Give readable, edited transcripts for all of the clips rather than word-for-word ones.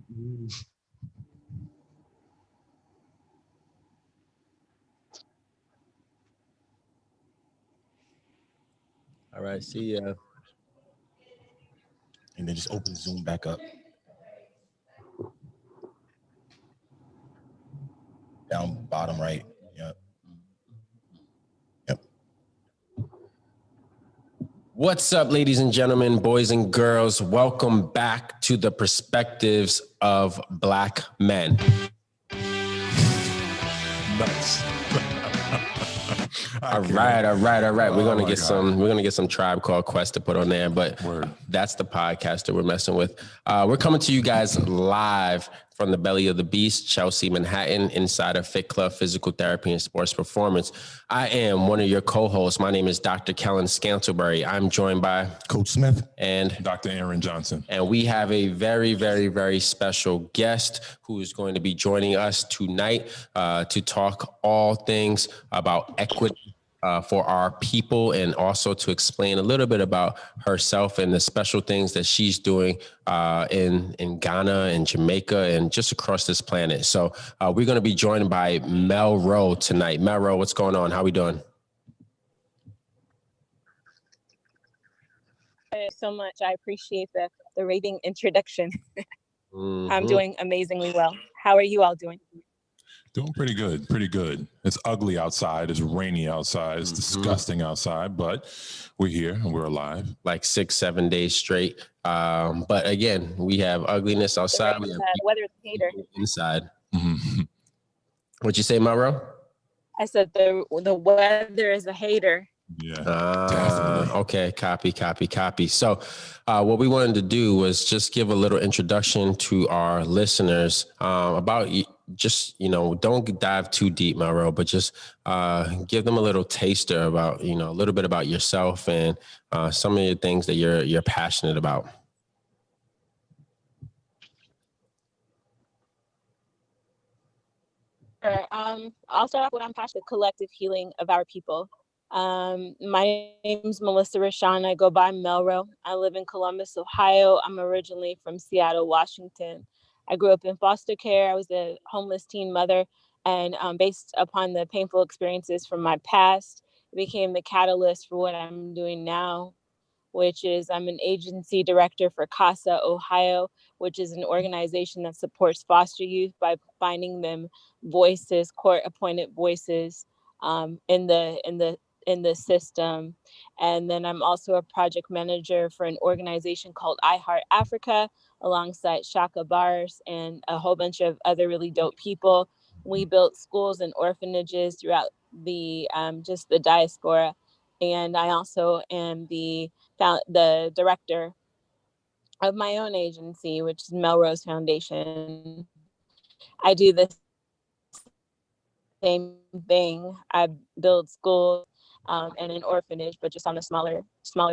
All right, see ya. And then just open Zoom back up. Down bottom right. Yep. Yep. What's up, ladies and gentlemen, boys and girls? Welcome back to the Perspectives of Black Men. Nice. All right. We're gonna get some Tribe Called Quest to put on there, but that's the podcast that we're messing with. We're coming to you guys live from the belly of the beast, Chelsea, Manhattan, inside of Fit Club Physical Therapy and Sports Performance. I am one of your co-hosts. My name is Dr. Kellen Scantlebury. I'm joined by Coach Smith and Dr. Aaron Johnson. And we have a very, very, very special guest who is going to be joining us tonight to talk all things about equity for our people, and also to explain a little bit about herself and the special things that she's doing in Ghana and Jamaica and just across this planet. So we're going to be joined by MelRo tonight. MelRo, what's going on? How we doing? So much. I appreciate the raving introduction. I'm doing amazingly well. How are you all doing? Doing pretty good. It's ugly outside. It's rainy outside. It's disgusting outside, but we're here and we're alive. Like 6-7 days straight. But again, we have ugliness outside. We have weather's a hater. Inside. Mm-hmm. What'd you say, MelRo? I said the weather is a hater. Yeah. Okay. Copy. So what we wanted to do was just give a little introduction to our listeners about just, don't dive too deep, MelRo, but just give them a little taster about, a little bit about yourself and some of the things that you're passionate about. Sure. I'll start off with I'm passionate collective healing of our people. My name's Melissa Rashawn. I go by MelRo. I live in Columbus, Ohio. I'm originally from Seattle, Washington. I grew up in foster care. I was a homeless teen mother, and based upon the painful experiences from my past, it became the catalyst for what I'm doing now, which is I'm an agency director for CASA Ohio, which is an organization that supports foster youth by finding them voices, court-appointed voices in the system. And then I'm also a project manager for an organization called I Heart Africa, alongside Shaka Bars and a whole bunch of other really dope people. We built schools and orphanages throughout the just the diaspora. And I also am the director of my own agency, which is MelRos Foundation. I do the same thing. I build schools and an orphanage, but just on a smaller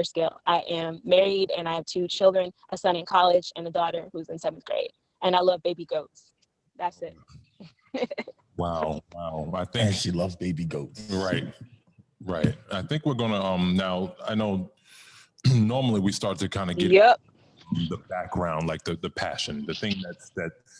scale. I am married and I have 2 children, a son in college and a daughter who's in 7th grade. And I love baby goats. That's it. Wow. I think she loves baby goats. Right. I think we're gonna now. I know normally we start to kind of get the background, like the passion, the thing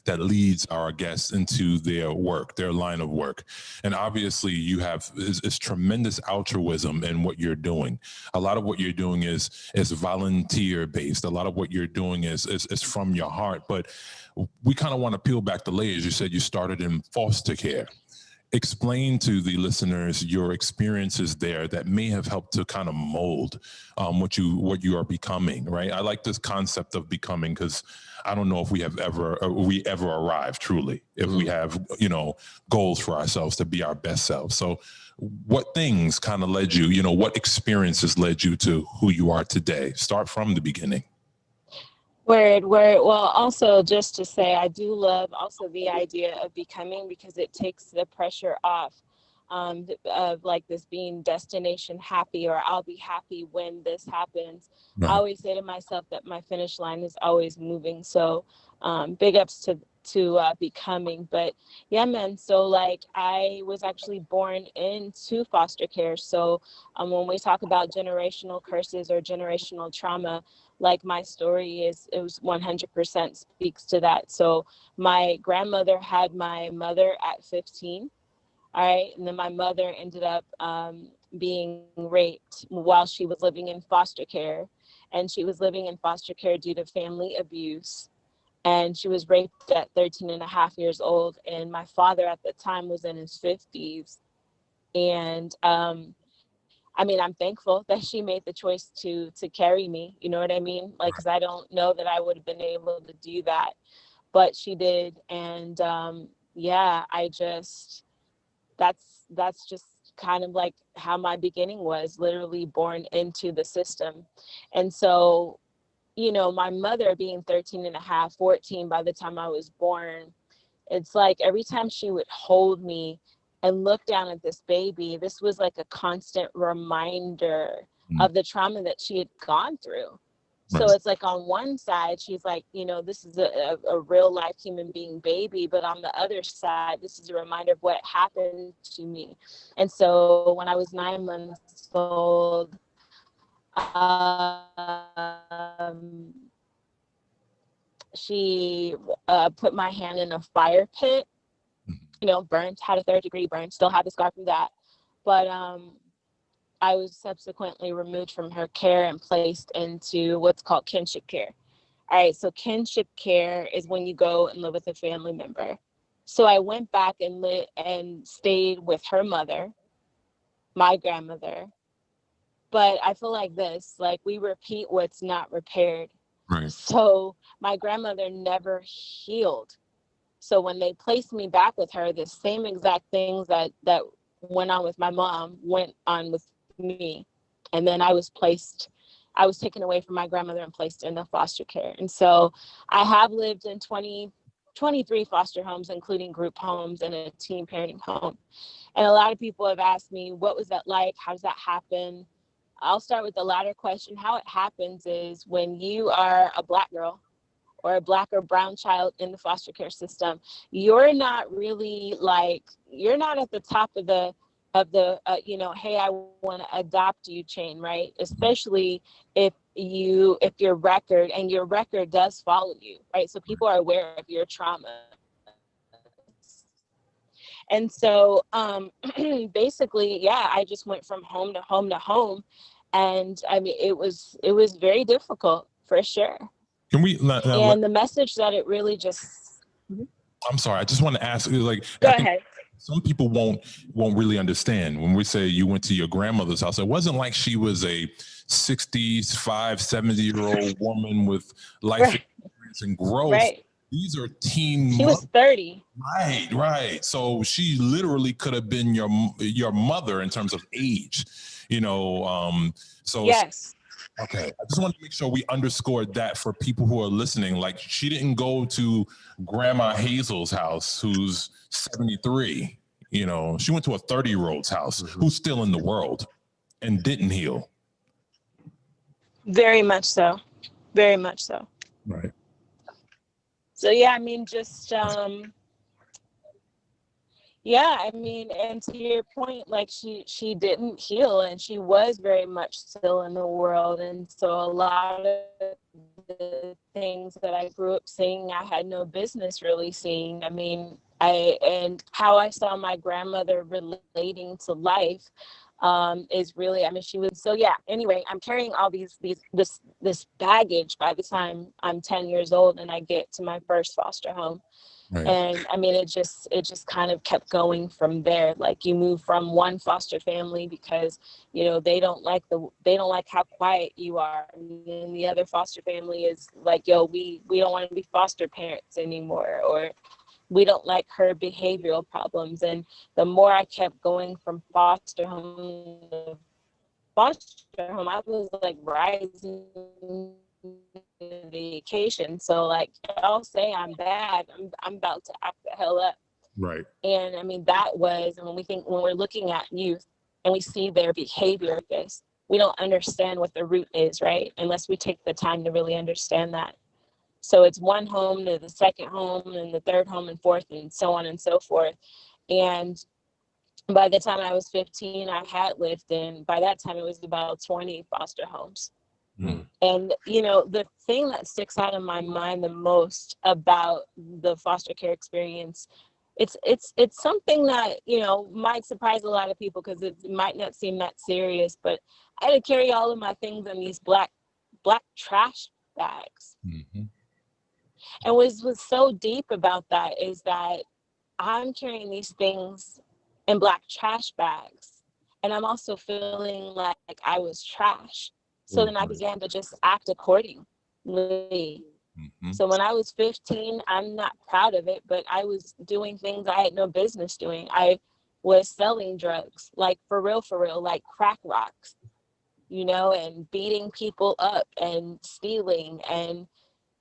that leads our guests into their work, their line of work. And obviously you have is tremendous altruism in what you're doing. A lot of what you're doing is volunteer based. A lot of what you're doing is from your heart, but we kind of want to peel back the layers. You said you started in foster care. Explain to the listeners your experiences there that may have helped to kind of mold what you are becoming, right? I like this concept of becoming, because I don't know if we ever arrive truly, if we have, goals for ourselves to be our best selves. So what things kind of led you, what experiences led you to who you are today? Start from the beginning. Word. Well, also just to say, I do love also the idea of becoming, because it takes the pressure off. of like this being destination happy, or I'll be happy when this happens. Right. I always say to myself that my finish line is always moving. So big ups to becoming. But yeah, man, so like I was actually born into foster care. So when we talk about generational curses or generational trauma, like my story it was 100% speaks to that. So my grandmother had my mother at 15. All right. And then my mother ended up being raped while she was living in foster care. And she was living in foster care due to family abuse. And she was raped at 13 and a half years old. And my father at the time was in his 50s. And I mean, I'm thankful that she made the choice to carry me. You know what I mean? Like, because I don't know that I would have been able to do that. But she did. And yeah, that's just kind of like how my beginning was, literally born into the system. And so, you know, my mother being 13 and a half, 14 by the time I was born, it's like every time she would hold me and look down at this baby, this was like a constant reminder of the trauma that she had gone through. So it's like on one side, she's like, you know, this is a real life human being baby. But on the other side, this is a reminder of what happened to me. And so when I was 9 months old, she put my hand in a fire pit, you know, burned, had a 3rd-degree burn, still have the scar from that. But I was subsequently removed from her care and placed into what's called kinship care. All right, so kinship care is when you go and live with a family member. So I went back and stayed with her mother, my grandmother. But I feel like this, like we repeat what's not repaired. Right. So my grandmother never healed. So when they placed me back with her, the same exact things that went on with my mom went on with me. And then I was taken away from my grandmother and placed into foster care. And so I have lived in 23 foster homes, including group homes and a teen parenting home. And a lot of people have asked me, what was that like? How does that happen? I'll start with the latter question. How it happens is when you are a Black girl or a Black or brown child in the foster care system, you're not really like, you're not at the top of the you know, hey, I want to adopt you chain, right? Especially if your record does follow you, right? So people are aware of your trauma. And so basically, yeah, I just went from home to home to home. And I mean, it was very difficult for sure. Can we? And the message that it really just. I'm sorry. I just want to ask. Like, go ahead. Some people won't really understand when we say you went to your grandmother's house. It wasn't like she was a 65, 70-year-old woman with life experience and growth. Right. These are teen. She was 30. Right. So she literally could have been your mother in terms of age, you know. So yes. Okay. I just want to make sure we underscored that for people who are listening. Like, she didn't go to Grandma Hazel's house, who's 73. You know, she went to a 30-year-old's house who's still in the world and didn't heal. Very much so. Very much so. Right. So yeah, I mean, just yeah, I mean, and to your point, like she didn't heal, and she was very much still in the world. And so a lot of the things that I grew up seeing, I had no business really seeing. I mean, and how I saw my grandmother relating to life is really, I mean, she was, so yeah, anyway, I'm carrying all this baggage by the time I'm 10 years old and I get to my first foster home. Right. And I mean, it just kind of kept going from there. Like, you move from one foster family because, you know, they don't like how quiet you are. And the other foster family is like, yo, we don't want to be foster parents anymore, or we don't like her behavioral problems. And the more I kept going from foster home to foster home, I was like rising the occasion. So like, I'll say I'm bad, I'm about to act the hell up. Right. And I mean, that was, and when we're looking at youth and we see their behavior of this, we don't understand what the root is, right? Unless we take the time to really understand that. So it's one home to the second home and the third home and fourth and so on and so forth. And by the time I was 15, I had lived in, by that time it was about 20 foster homes. Mm. And, you know, the thing that sticks out in my mind the most about the foster care experience, it's something that, you know, might surprise a lot of people because it might not seem that serious, but I had to carry all of my things in these black trash bags. Mm-hmm. And what's so deep about that is that I'm carrying these things in black trash bags, and I'm also feeling like I was trash. So then I began to just act accordingly. Mm-hmm. So when I was 15, I'm not proud of it, but I was doing things I had no business doing. I was selling drugs, like for real, like crack rocks, you know, and beating people up and stealing and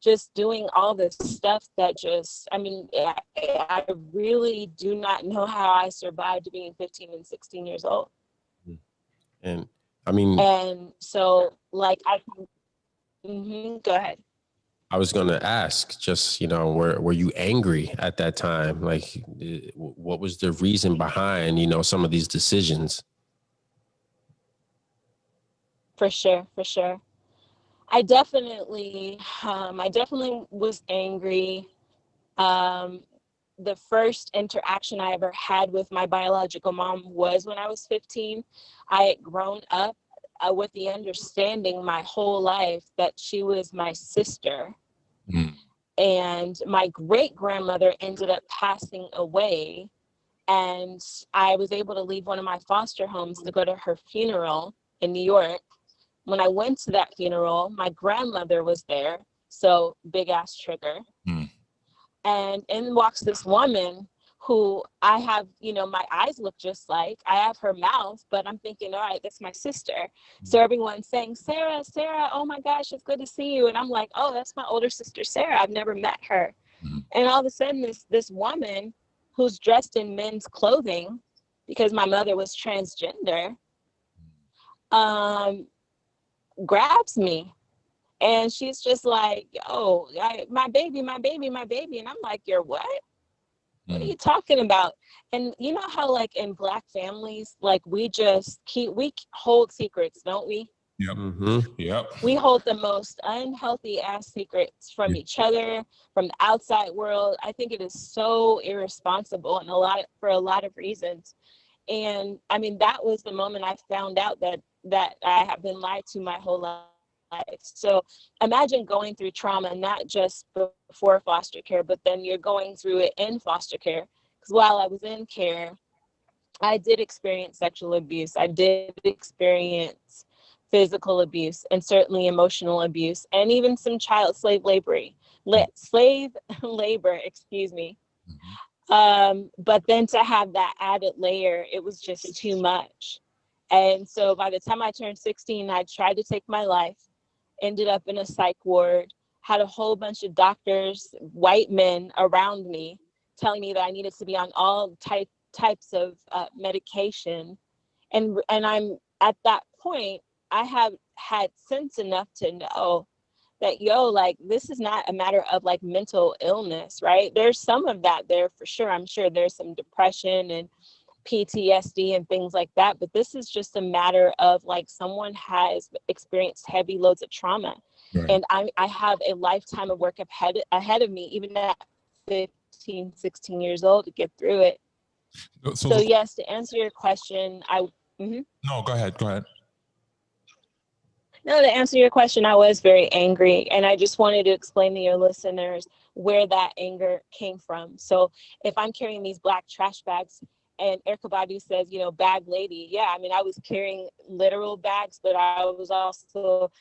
just doing all this stuff that just, I mean, I really do not know how I survived being 15 and 16 years old. And I mean, and so like go ahead. I was going to ask, just, you know, were you angry at that time? Like, what was the reason behind, you know, some of these decisions? For sure. I definitely was angry. The first interaction I ever had with my biological mom was when I was 15. I had grown up with the understanding my whole life that she was my sister. Mm. And my great grandmother ended up passing away. And I was able to leave one of my foster homes to go to her funeral in New York. When I went to that funeral, my grandmother was there. So big ass trigger. Mm. And in walks this woman who I have, you know, my eyes look just like. I have her mouth, but I'm thinking, all right, that's my sister. Mm. So everyone's saying, Sarah, oh my gosh, it's good to see you. And I'm like, oh, that's my older sister, Sarah. I've never met her. Mm. And all of a sudden, this woman who's dressed in men's clothing, because my mother was transgender, grabs me. And she's just like, oh, my baby. And I'm like, you're what? What are you talking about? And you know how, like, in Black families, like, we hold secrets, don't we? Yep. Mm-hmm. Yep. We hold the most unhealthy ass secrets from each other, from the outside world. I think it is so irresponsible and for a lot of reasons. And I mean, that was the moment I found out that I have been lied to my whole life. So imagine going through trauma, not just before foster care, but then you're going through it in foster care. Because while I was in care, I did experience sexual abuse. I did experience physical abuse and certainly emotional abuse, and even some slave labor, excuse me. But then to have that added layer, it was just too much. And so by the time I turned 16, I tried to take my life, ended up in a psych ward, had a whole bunch of doctors, white men around me telling me that I needed to be on all types of medication. And I'm at that point, I have had sense enough to know that, like, this is not a matter of like mental illness, right? There's some of that there for sure. I'm sure there's some depression and PTSD and things like that, but this is just a matter of like someone has experienced heavy loads of trauma. Right. And I have a lifetime of work ahead of me, even at 15, 16 years old, to get through it. So yes, to answer your question, No, go ahead. No, to answer your question, I was very angry, and I just wanted to explain to your listeners where that anger came from. So if I'm carrying these black trash bags, and Erykah Badu says, you know, bag lady. Yeah, I mean, I was carrying literal bags, but I was also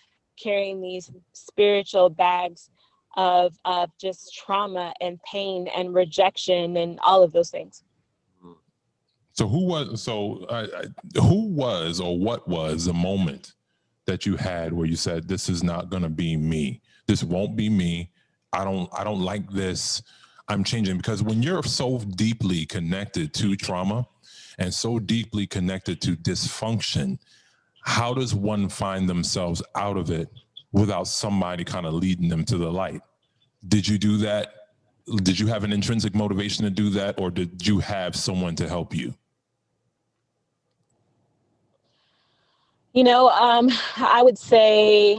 carrying these spiritual bags of just trauma and pain and rejection and all of those things. So who was or what was the moment that you had where you said, this is not going to be me. This won't be me. I don't like this. I'm changing. Because when you're so deeply connected to trauma and so deeply connected to dysfunction, how does one find themselves out of it without somebody kind of leading them to the light? Did you do that? Did you have an intrinsic motivation to do that, or did you have someone to help you? You know, I would say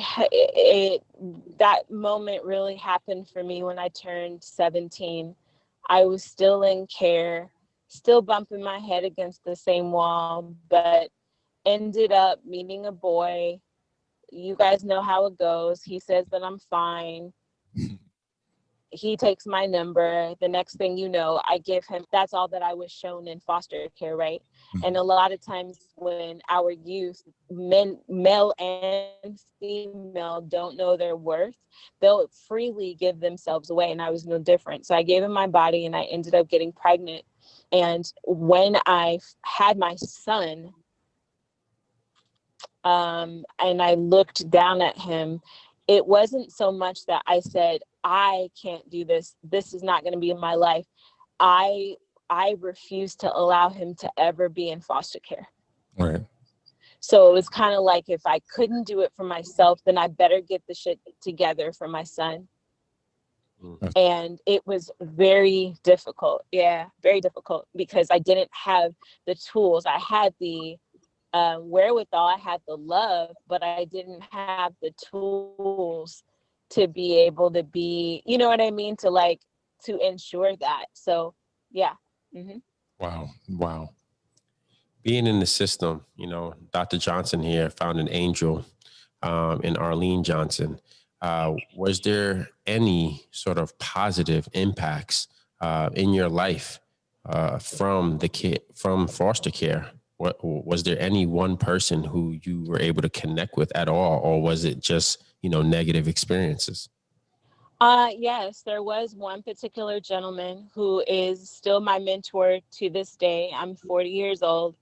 that moment really happened for me when I turned 17. I was still in care, still bumping my head against the same wall, but ended up meeting a boy. You guys know how it goes. He says that I'm fine. He takes my number. The next thing you know, I give him, that's all that I was shown in foster care, right? And a lot of times when our youth, male and female, don't know their worth, they'll freely give themselves away. And I was no different. So I gave him my body and I ended up getting pregnant. And when I had my son, and I looked down at him, it wasn't so much that I said, I can't do this. This is not going to be in my life. I refused to allow him to ever be in foster care. Right. So it was kind of like, if I couldn't do it for myself, then I better get the shit together for my son. And it was very difficult. Yeah, very difficult, because I didn't have the tools. I had the wherewithal, I had the love, but I didn't have the tools to be able to be, you know what I mean? To ensure that. So, yeah. Mm-hmm. Wow. Being in the system, you know, Dr. Johnson here found an angel in Arlene Johnson. Was there any sort of positive impacts in your life from foster care? Was there any one person who you were able to connect with at all, or was it just, you know, negative experiences? Yes, there was one particular gentleman who is still my mentor to this day. I'm 40 years old.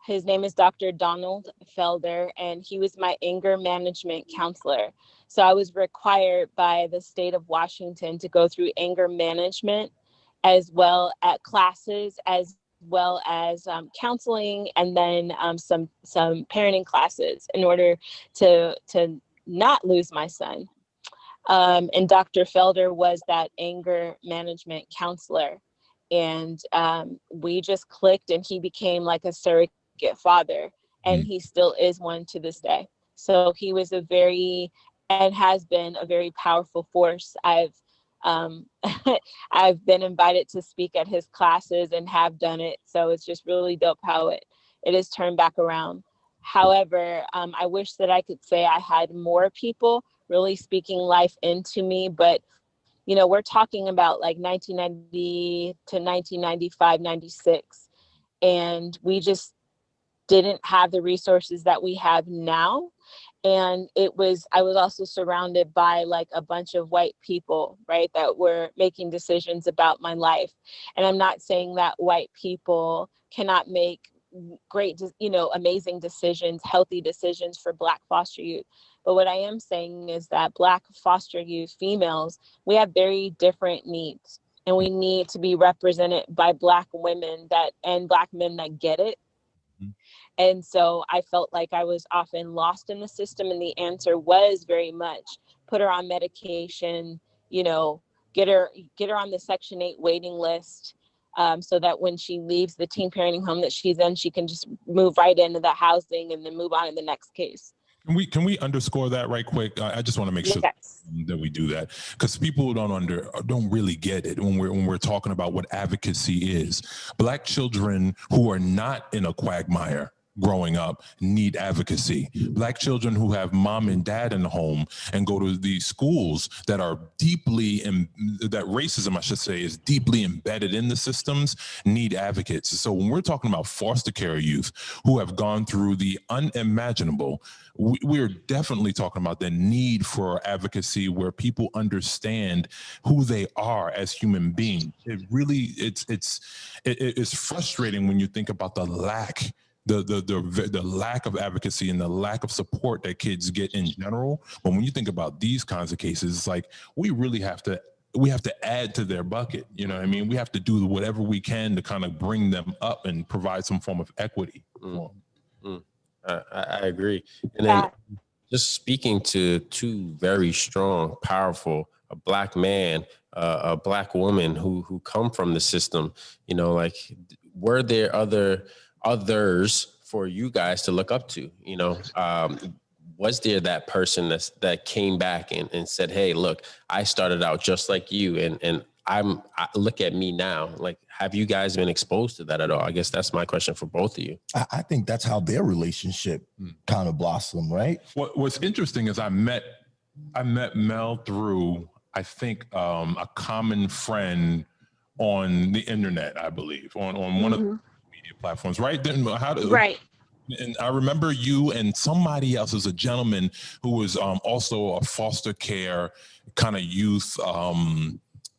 His name is Dr. Donald Felder, and he was my anger management counselor. So I was required by the state of Washington to go through anger management, as well as classes, as well as counseling, and then some parenting classes in order to not lose my son. And Dr. Felder was that anger management counselor. And we just clicked, and he became like a surrogate father. And he still is one to this day. So he was and has been a very powerful force. I've I've been invited to speak at his classes and have done it. So it's just really dope how it has turned back around. However, I wish that I could say I had more people really speaking life into me, but you know, we're talking about like 1990 to 1995, 96, and we just didn't have the resources that we have now. And I was also surrounded by like a bunch of white people, right, that were making decisions about my life. And I'm not saying that white people cannot make great, you know, amazing decisions, healthy decisions for Black foster youth. But what I am saying is that Black foster youth females, we have very different needs, and we need to be represented by Black women and Black men that get it. And so I felt like I was often lost in the system, and the answer was very much put her on medication, you know, get her on the Section 8 waiting list, so that when she leaves the teen parenting home that she's in, she can just move right into the housing and then move on to the next case. Can we underscore that right quick? I just want to make sure that we do that, because people don't really get it when we're talking about what advocacy is. Black children who are not in a quagmire growing up need advocacy. Black children who have mom and dad in the home and go to these schools that are that racism, I should say, is deeply embedded in the systems, need advocates. So when we're talking about foster care youth who have gone through the unimaginable, we're definitely talking about the need for advocacy where people understand who they are as human beings. It really, it's frustrating when you think about the lack of advocacy and the lack of support that kids get in general. But when you think about these kinds of cases, it's like we really have to we have to add to their bucket. You know what I mean? We have to do whatever we can to kind of bring them up and provide some form of equity. I agree. And then just speaking to two very strong, powerful, a Black man, a Black woman who come from the system, you know, like, were there others for you guys to look up to? You know, was there that person that came back and said, hey, look, I started out just like you, and look at me now. Like, have you guys been exposed to that at all? I guess that's my question for both of you. I think that's how their relationship kind of blossomed, right? What's interesting is I met Mel through, I think, a common friend on the internet, I believe, on one of the media platforms, right? Then Right. And I remember you and somebody else, as a gentleman who was also a foster care kind of youth,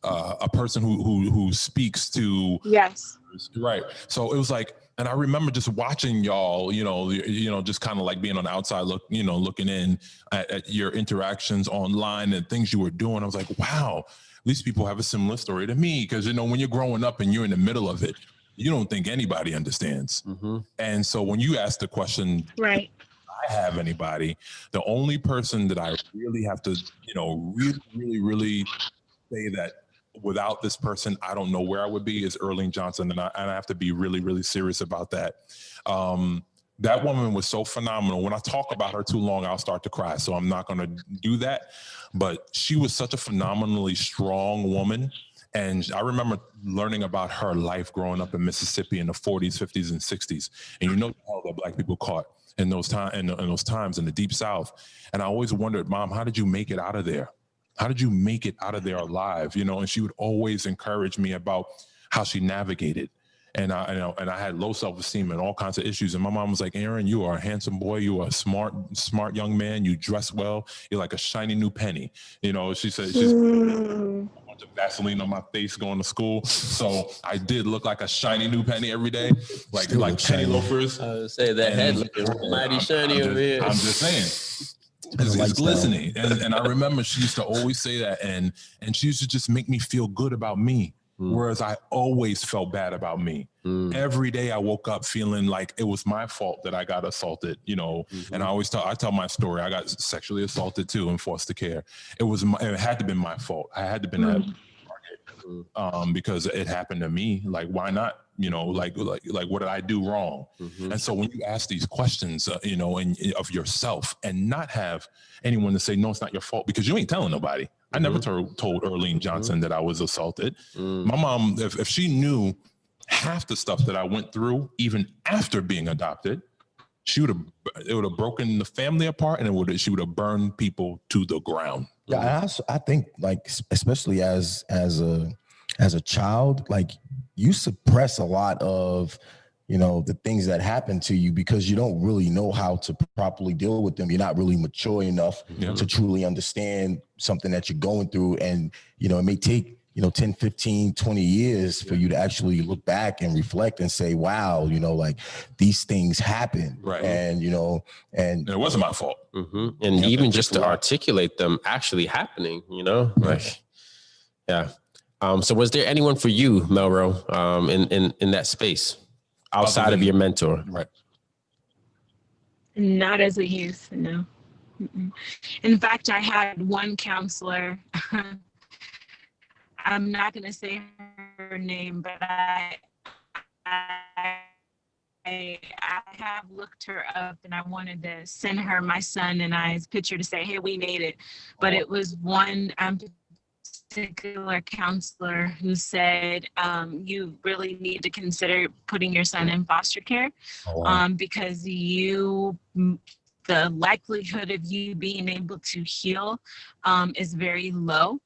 a person who speaks to. Yes. Right. So it was like, and I remember just watching y'all, you know, just kind of like being on the outside looking in at your interactions online and things you were doing. I was like, wow, these people have a similar story to me. Because, you know, when you're growing up and you're in the middle of it, you don't think anybody understands. And so when you ask the question, right, I have anybody, the only person that I really have to, you know, really say that without this person, I don't know where I would be, is Earlene Johnson. And I have to be really serious about that. That woman was so phenomenal. When I talk about her too long, I'll start to cry. So I'm not going to do that. But she was such a phenomenally strong woman. And I remember learning about her life growing up in Mississippi in the 40s, 50s, and 60s. And you know the hell that Black people caught in those times in the Deep South. And I always wondered, Mom, how did you make it out of there? How did you make it out of there alive? You know, and she would always encourage me about how she navigated. And I had low self-esteem and all kinds of issues. And my mom was like, Aaron, you are a handsome boy. You are a smart young man. You dress well. You're like a shiny new penny. You know, she said, she's a bunch of Vaseline on my face going to school. So I did look like a shiny new penny every day, like penny loafers. I would say that head looking mighty shiny over here. I'm just saying. It's glistening. And I remember she used to always say that, and she used to just make me feel good about me. Whereas I always felt bad about me. Every day I woke up feeling like it was my fault that I got assaulted, you know. And I tell my story. I got sexually assaulted too in foster care. It had to been my fault. I had to been that target because it happened to me. Like, why not? You know, like what did I do wrong? And so when you ask these questions, you know, of yourself, and not have anyone to say, no, it's not your fault, because you ain't telling nobody. I never told Earlene Johnson that I was assaulted. My mom, if she knew half the stuff that I went through, even after being adopted, it would have broken the family apart, and she would have burned people to the ground. Yeah, I think, like, especially as a child, like, you suppress a lot of, you know, the things that happen to you because you don't really know how to properly deal with them. You're not really mature enough to truly understand something that you're going through. And, you know, it may take, you know, 10, 15, 20 years for you to actually look back and reflect and say, wow, you know, like, these things happen. Right. And, you know, and it wasn't my fault. And even just to articulate them actually happening, you know, like, yeah. So was there anyone for you, MelRo, in that space outside of your mentor? Right. Not as a youth, no. In fact, I had one counselor. I'm not going to say her name, but I have looked her up, and I wanted to send her my son and I's picture to say, hey, we made it. But it was one particular counselor who said, you really need to consider putting your son in foster care because the likelihood of you being able to heal is very low.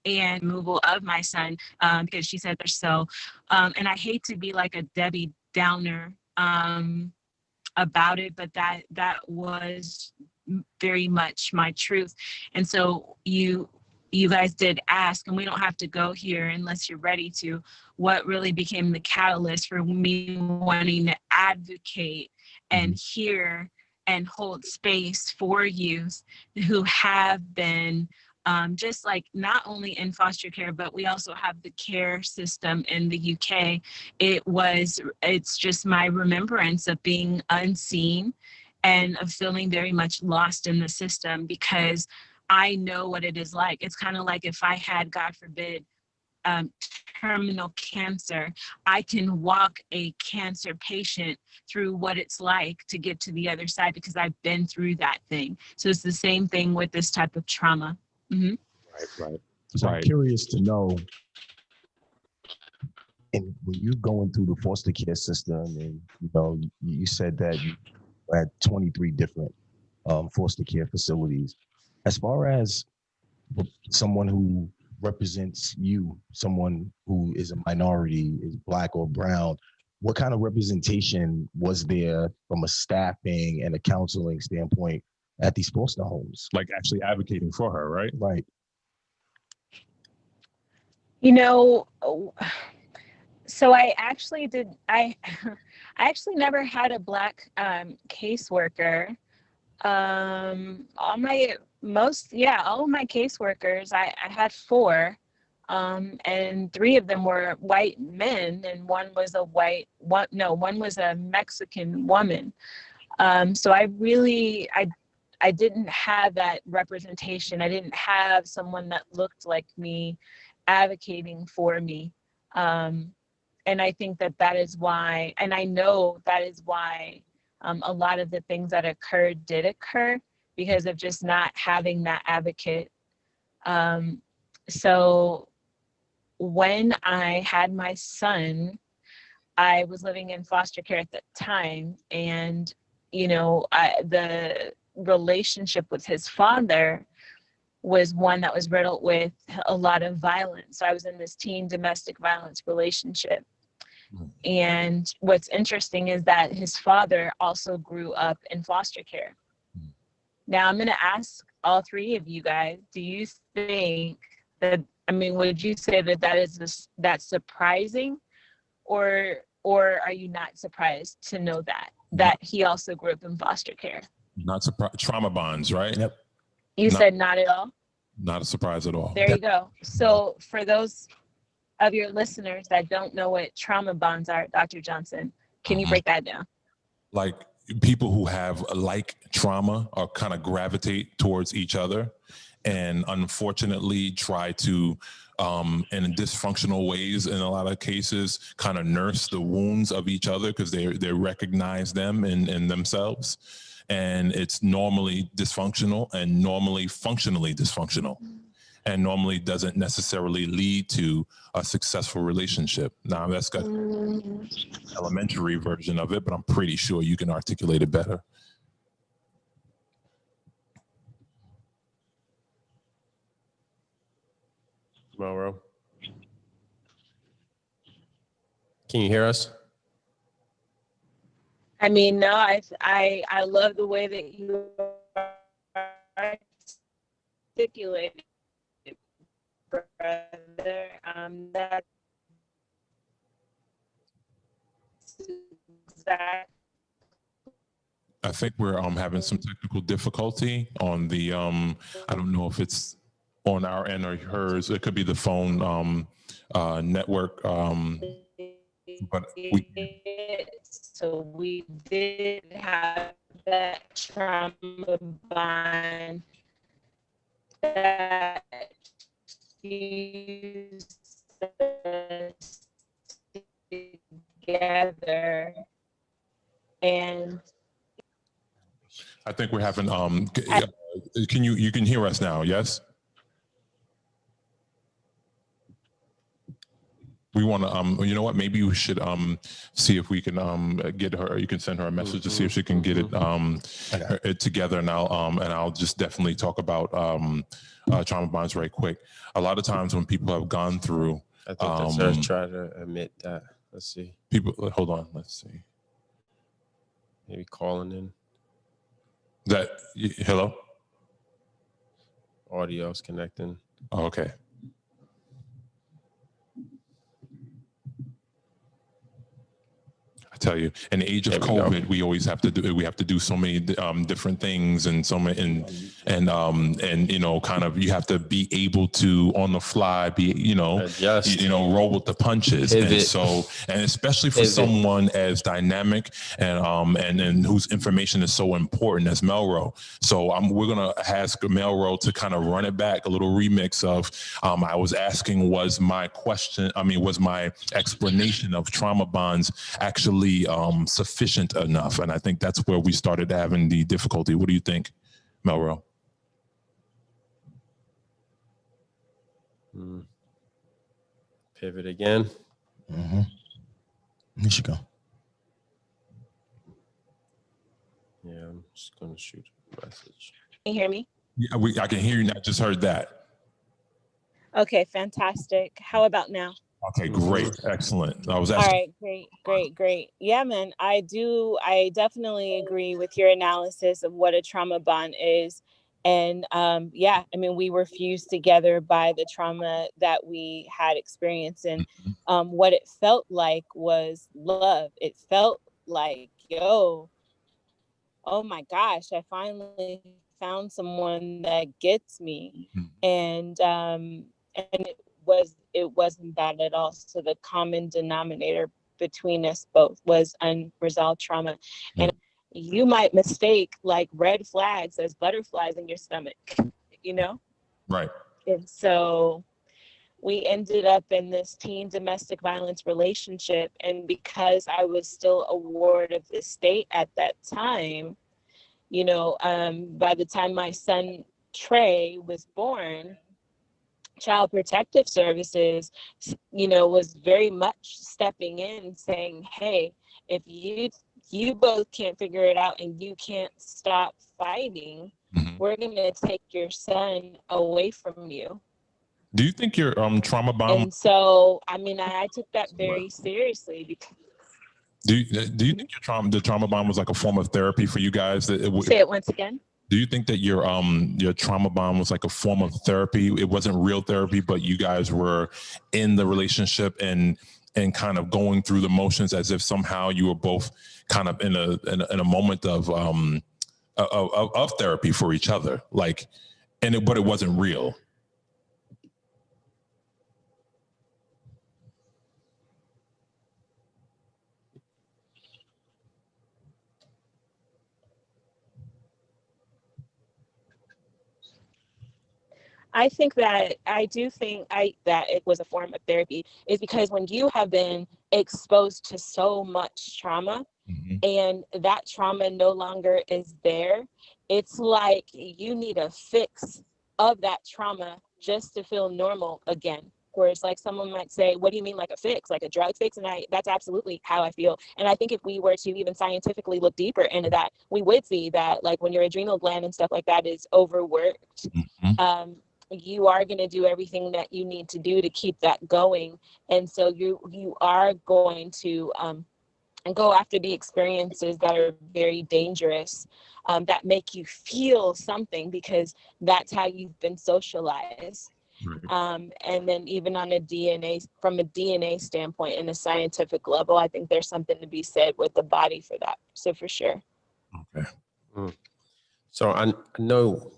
And removal of my son, because she said so. And I hate to be like a Debbie Downer about it, but that was very much my truth. And so you guys did ask, and we don't have to go here unless you're ready to, what really became the catalyst for me wanting to advocate and hear and hold space for youth who have been just like not only in foster care, but we also have the care system in the UK. It's just my remembrance of being unseen and of feeling very much lost in the system, because I know what it is like. It's kind of like if I had, God forbid, terminal cancer, I can walk a cancer patient through what it's like to get to the other side, because I've been through that thing. So it's the same thing with this type of trauma. Mm-hmm. Right. So I'm curious to know, and when you're going through the foster care system, and you said that you had 23 different foster care facilities. As far as someone who represents you, someone who is a minority, is Black or brown, what kind of representation was there from a staffing and a counseling standpoint at these foster homes? Like actually advocating for her, right? Right. So I actually actually never had a Black caseworker. All of my caseworkers, I had 4, and 3 of them were white men, and one was a Mexican woman. So I didn't have that representation. I didn't have someone that looked like me advocating for me. And I think that is why, and I know that is why a lot of the things that occurred did occur, because of just not having that advocate. So when I had my son, I was living in foster care at the time, and the relationship with his father was one that was riddled with a lot of violence. So I was in this teen domestic violence relationship. And what's interesting is that his father also grew up in foster care. Now I'm going to ask all 3 of you guys, do you think that, would you say that that's surprising, or are you not surprised to know that he also grew up in foster care? Not surprised. Trauma bonds, right? Yep. You said not at all? Not a surprise at all. There you go. So for those of your listeners that don't know what trauma bonds are, Dr. Johnson, can you break that down? Like people who have like trauma or kind of gravitate towards each other, and unfortunately try to, in dysfunctional ways in a lot of cases, kind of nurse the wounds of each other because they recognize them in themselves. And it's normally dysfunctional and normally functionally dysfunctional, and normally doesn't necessarily lead to a successful relationship. Now that's got an elementary version of it, but I'm pretty sure you can articulate it better. MelRo, can you hear us? No, I love the way that you articulate it, brother. That's exactly. I think we're having some technical difficulty on the I don't know if it's on our end or hers. It could be the phone network. But we did have that trauma bond that used us together, and I think we're having you can hear us now, yes? We want to, you know what, maybe we should see if we can get her, you can send her a message to see if she can get it together, and I'll just definitely talk about trauma bonds right quick. A lot of times when people have gone through, I think that's her trying to admit that. Let's see. People, hold on, let's see. Maybe calling in. Hello? Audio's connecting. Oh, okay. tell you, in the age of COVID, we always have to do so many different things, and so many, and you know, kind of, you have to be able to on the fly be, you know, adjust, roll with the punches. pivot. And so, and especially for someone as dynamic and whose information is so important as MelRo. So we're gonna ask MelRo to kind of run it back, a little remix of I was asking, was my explanation of trauma bonds actually sufficient enough? And I think that's where we started having the difficulty. What do you think, MelRo? Pivot again. Mm-hmm. You should go. Yeah, I'm just gonna shoot a message. Can you hear me? Yeah, I can hear you. I just heard that. Okay, fantastic. How about now? Okay, great. Excellent. I was All asking. right, great. Yeah, man, I definitely agree with your analysis of what a trauma bond is. And yeah, I mean, we were fused together by the trauma that we had experienced. And what it felt like was love. It felt like, yo, oh my gosh, I finally found someone that gets me. And it wasn't that at all. So the common denominator between us both was unresolved trauma. And you might mistake like red flags as butterflies in your stomach, you know? Right. And so we ended up in this teen domestic violence relationship. And because I was still a ward of the state at that time, you know, by the time my son Trey was born, Child Protective Services, you know, was very much stepping in saying, hey, if you both can't figure it out and you can't stop fighting, we're going to take your son away from you. Do you think your trauma bond? And so, I mean, I took that very seriously. Because do you think the trauma bond was like a form of therapy for you guys? Say it once again. Do you think that your trauma bond was like a form of therapy? It wasn't real therapy, but you guys were in the relationship and kind of going through the motions as if somehow you were both kind of in a moment of therapy for each other, like, but it wasn't real. I think that that it was a form of therapy is because when you have been exposed to so much trauma and that trauma no longer is there, it's like you need a fix of that trauma just to feel normal again. Where it's like someone might say, what do you mean like a fix, like a drug fix? And that's absolutely how I feel. And I think if we were to even scientifically look deeper into that, we would see that like when your adrenal gland and stuff like that is overworked, you are going to do everything that you need to do to keep that going. And so you are going to go after the experiences that are very dangerous, that make you feel something because that's how you've been socialized. And then even on from a DNA standpoint and a scientific level, I think there's something to be said with the body for that. So for sure. Okay. So I know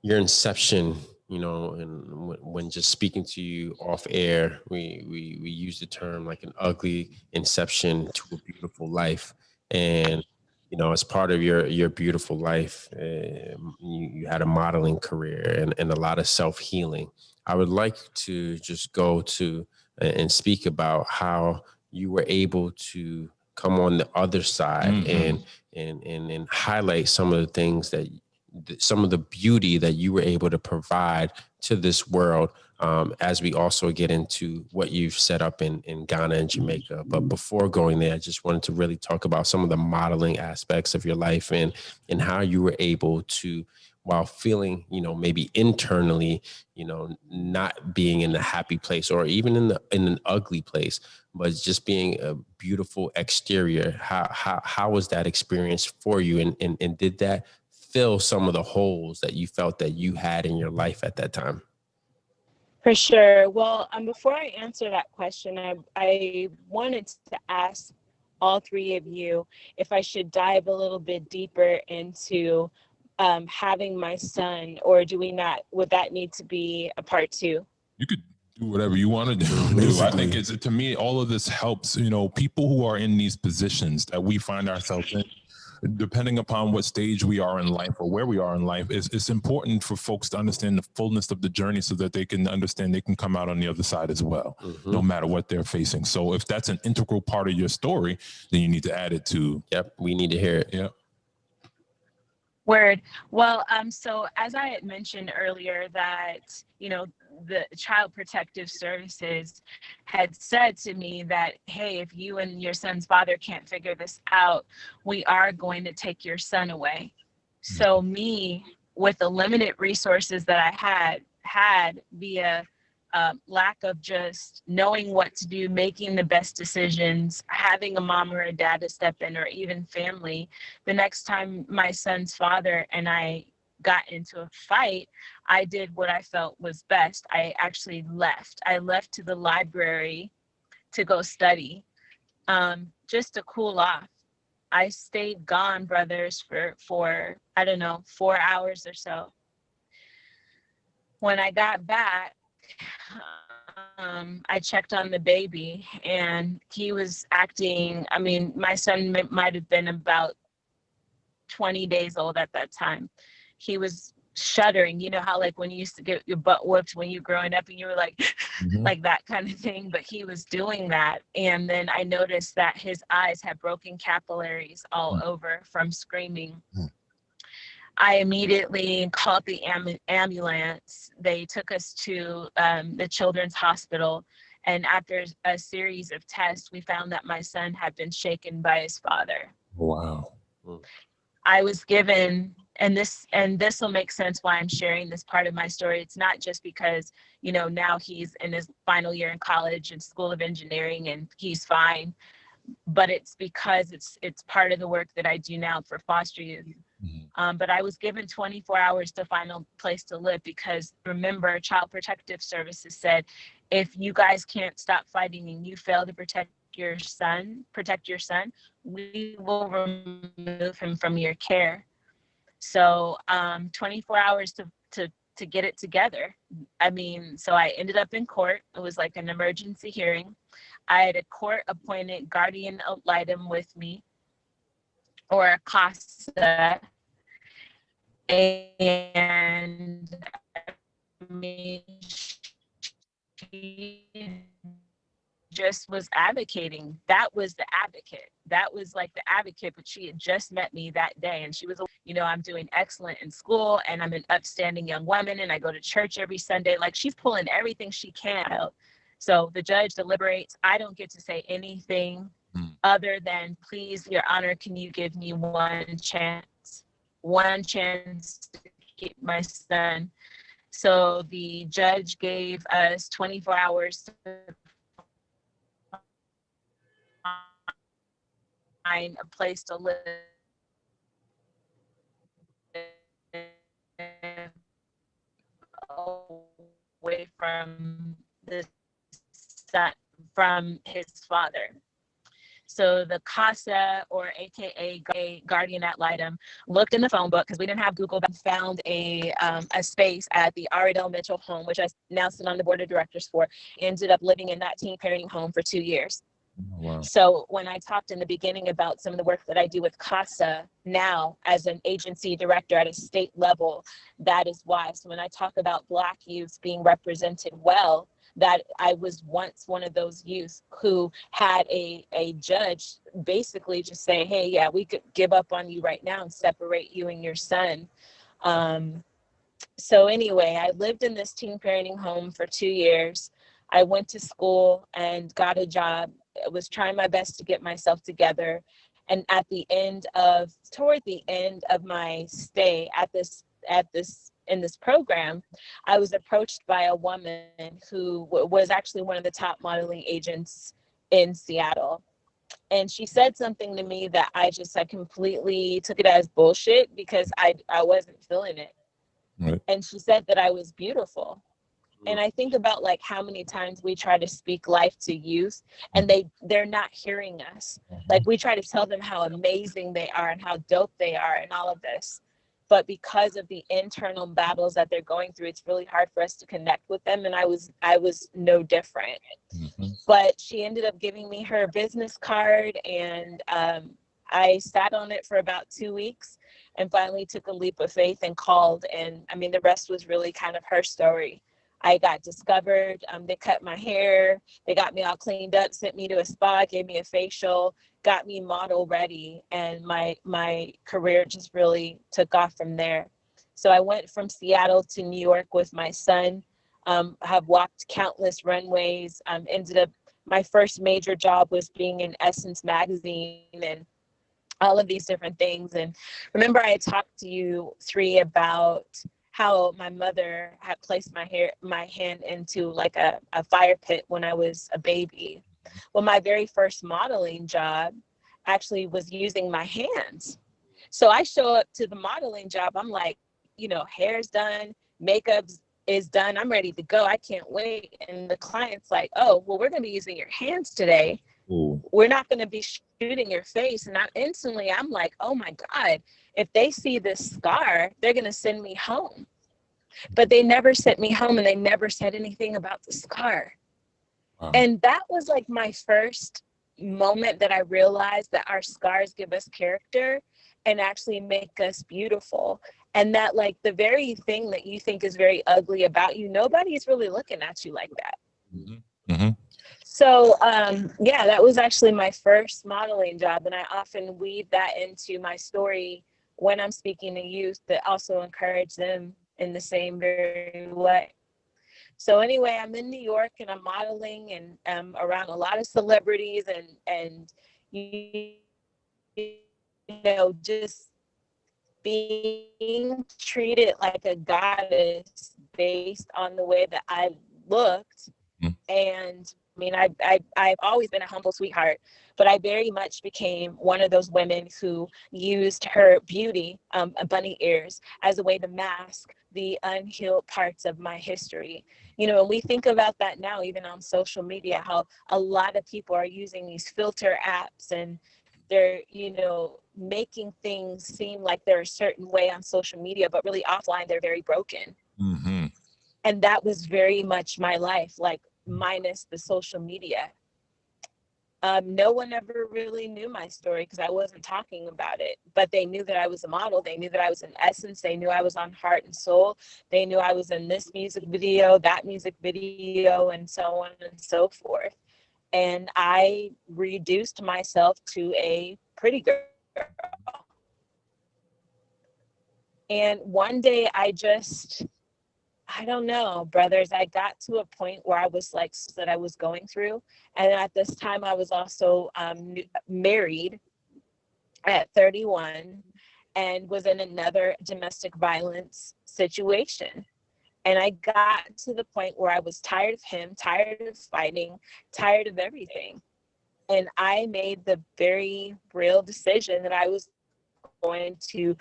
your inception, you know, and when just speaking to you off air, we use the term like an ugly inception to a beautiful life. And, you know, as part of your beautiful life, you had a modeling career and a lot of self-healing. I would like to just go to and speak about how you were able to come on the other side and highlight some of the things some of the beauty that you were able to provide to this world, as we also get into what you've set up in Ghana and Jamaica. But before going there, I just wanted to really talk about some of the modeling aspects of your life and how you were able to, while feeling, you know, maybe internally, you know, not being in a happy place or even in an ugly place, but just being a beautiful exterior. How was that experience for you? And did that fill some of the holes that you felt that you had in your life at that time? For sure. Well, before I answer that question, I wanted to ask all three of you if I should dive a little bit deeper into having my son, or would that need to be a part two? You could do whatever you want to do. I think it's, to me, all of this helps, people who are in these positions that we find ourselves in, depending upon what stage we are in life or where we are in life, it's important for folks to understand the fullness of the journey so that they can understand they can come out on the other side as well, no matter what they're facing. So if that's an integral part of your story, then you need to add it to. Yep, we need to hear it. Yep. Word. Well, so as I had mentioned earlier that, the Child Protective Services had said to me that, hey, if you and your son's father can't figure this out, we are going to take your son away. So me, with the limited resources that I had via lack of just knowing what to do, making the best decisions, having a mom or a dad to step in, or even family, the next time my son's father and I got into a fight, I did what I felt was best. I actually left. I left to the library to go study, just to cool off. I stayed gone, brothers, for I don't know, 4 hours or so. When I got back, I checked on the baby, and he was acting, my son might have been about 20 days old at that time. He was shuddering. You know how like when you used to get your butt whooped when you were growing up and you were like, like that kind of thing, but he was doing that. And then I noticed that his eyes had broken capillaries all over from screaming. I immediately called the ambulance. They took us to the children's hospital. And after a series of tests, we found that my son had been shaken by his father. Wow. I was given, and this will make sense why I'm sharing this part of my story. It's not just because, now he's in his final year in college and School of Engineering and he's fine, but it's because it's part of the work that I do now for foster youth. But I was given 24 hours to find a place to live, because remember, Child Protective Services said, if you guys can't stop fighting and you fail to protect your son, we will remove him from your care. So 24 hours to get it together. So I ended up in court. It was like an emergency hearing. I had a court appointed guardian ad litem with me, or a CASA. And she just was advocating. That was the advocate. That was like the advocate, but she had just met me that day. And she was, I'm doing excellent in school, and I'm an upstanding young woman, and I go to church every Sunday. Like, she's pulling everything she can out. So the judge deliberates. I don't get to say anything other than, please, Your Honor, can you give me one chance to keep my son? So the judge gave us 24 hours to find a place to live away from from his father. So the CASA, or AKA guardian ad litem, looked in the phone book, because we didn't have Google, but found a space at the Aridel Mitchell home, which I now sit on the board of directors for. Ended up living in that teen parenting home for 2 years. Wow. So when I talked in the beginning about some of the work that I do with CASA now as an agency director at a state level, that is why. So when I talk about Black youth being represented well, that I was once one of those youth who had a judge basically just say, hey, yeah, we could give up on you right now and separate you and your son. So anyway, I lived in this teen parenting home for 2 years. I went to school and got a job. I was trying my best to get myself together. And toward the end of my stay in this program, I was approached by a woman who was actually one of the top modeling agents in Seattle. And she said something to me that I completely took it as bullshit, because I wasn't feeling it. Right. And she said that I was beautiful. And I think about like how many times we try to speak life to youth and they're not hearing us. Like we try to tell them how amazing they are and how dope they are and all of this. But because of the internal battles that they're going through, it's really hard for us to connect with them. And I was no different. But she ended up giving me her business card, and I sat on it for about 2 weeks and finally took a leap of faith and called. And I mean, the rest was really kind of her story. I got discovered. They cut my hair. They got me all cleaned up, sent me to a spa, gave me a facial, got me model ready. And my career just really took off from there. So I went from Seattle to New York with my son, have walked countless runways, ended up, my first major job was being in Essence magazine and all of these different things. And remember I had talked to you 3 about how my mother had placed my hand into like a fire pit when I was a baby. Well, my very first modeling job actually was using my hands. So I show up to the modeling job. I'm like, you know, hair's done, makeup is done. I'm ready to go. I can't wait. And the client's like, oh, well, we're going to be using your hands today. Ooh. We're not going to be shooting your face. And I'm like, oh my God, if they see this scar, they're going to send me home. But they never sent me home, and they never said anything about the scar. Wow. And that was like my first moment that I realized that our scars give us character and actually make us beautiful. And that like the very thing that you think is very ugly about you, nobody's really looking at you like that. Mm-hmm. Mm-hmm. So, yeah, that was actually my first modeling job. And I often weave that into my story when I'm speaking to youth that also encourage them in the same very way. So anyway, I'm in New York and I'm modeling and around a lot of celebrities and you know, just being treated like a goddess based on the way that I looked. And I mean, I've always been a humble sweetheart, but I very much became one of those women who used her beauty, bunny ears, as a way to mask the unhealed parts of my history. You know, and we think about that now, even on social media, how a lot of people are using these filter apps and they're, you know, making things seem like they're a certain way on social media, but really offline, they're very broken. Mm-hmm. And that was very much my life, like minus the social media. No one ever really knew my story because I wasn't talking about it, but they knew that I was a model. They knew that I was in Essence. They knew I was on Heart and Soul. They knew I was in this music video, that music video, and so on and so forth. And I reduced myself to a pretty girl. And one day I don't know, brothers, I got to a point where I was like, that I was going through. And at this time I was also married at 31 and was in another domestic violence situation. And I got to the point where I was tired of him, tired of fighting, tired of everything. And I made the very real decision that I was going to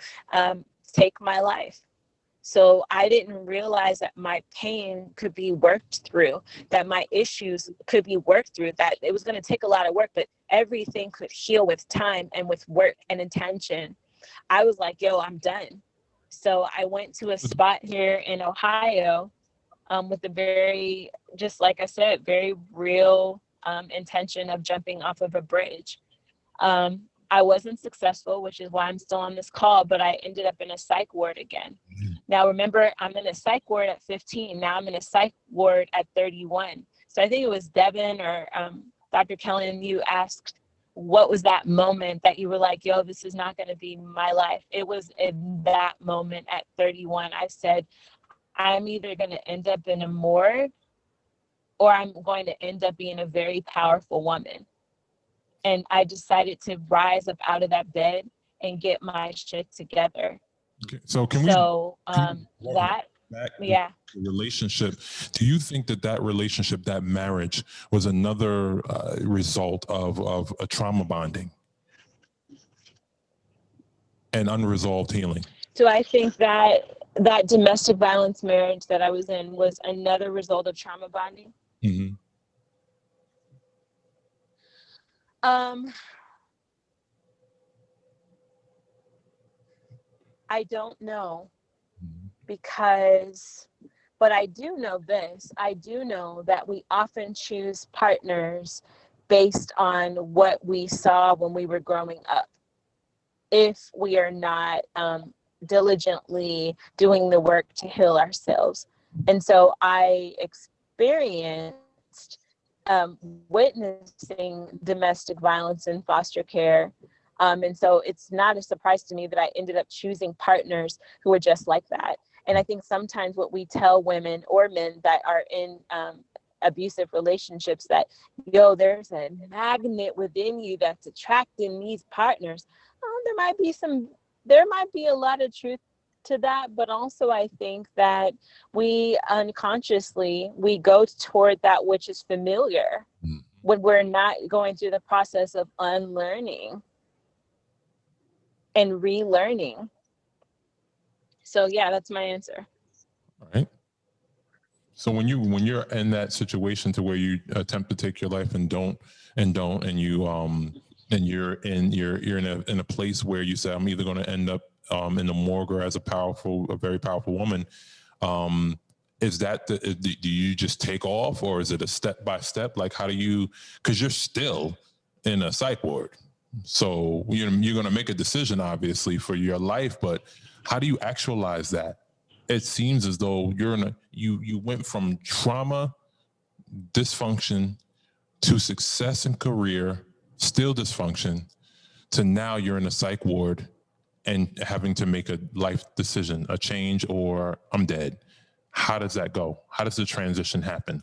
take my life. So I didn't realize that my pain could be worked through, that my issues could be worked through, that it was going to take a lot of work, but everything could heal with time and with work and intention. I was like, yo, I'm done. So I went to a spot here in Ohio with a very, just like I said, very real intention of jumping off of a bridge. I wasn't successful, which is why I'm still on this call, but I ended up in a psych ward again. Now, remember, I'm in a psych ward at 15. Now I'm in a psych ward at 31. So I think it was Devin or Dr. Kellen, you asked, what was that moment that you were like, yo, this is not going to be my life? It was in that moment at 31. I said, I'm either going to end up in a morgue or I'm going to end up being a very powerful woman. And I decided to rise up out of that bed and get my shit together. Okay. So the relationship, do you think that relationship, that marriage was another result of a trauma bonding and unresolved healing? So I think that that domestic violence marriage that I was in was another result of trauma bonding. Mm-hmm. I don't know, because, but I do know this. I do know that we often choose partners based on what we saw when we were growing up, if we are not diligently doing the work to heal ourselves. And so I experienced witnessing domestic violence in foster care. And so it's not a surprise to me that I ended up choosing partners who were just like that. And I think sometimes what we tell women or men that are in abusive relationships, that, yo, there's a magnet within you that's attracting these partners. There might be a lot of truth to that, but also I think that we unconsciously, we go toward that which is familiar when we're not going through the process of unlearning and relearning. So yeah, that's my answer. All right. So when you're in that situation to where you attempt to take your life and don't, and you and you're in a place where you say, I'm either going to end up in the morgue or as a very powerful woman, is that do you just take off, or is it a step by step? Like, how do you, because you're still in a psych ward, so you're going to make a decision obviously for your life, but how do you actualize that? It seems as though you went from trauma, dysfunction, to success in career, still dysfunction, to now you're in a psych ward and having to make a life decision, a change, or I'm dead. How does that go? How does the transition happen?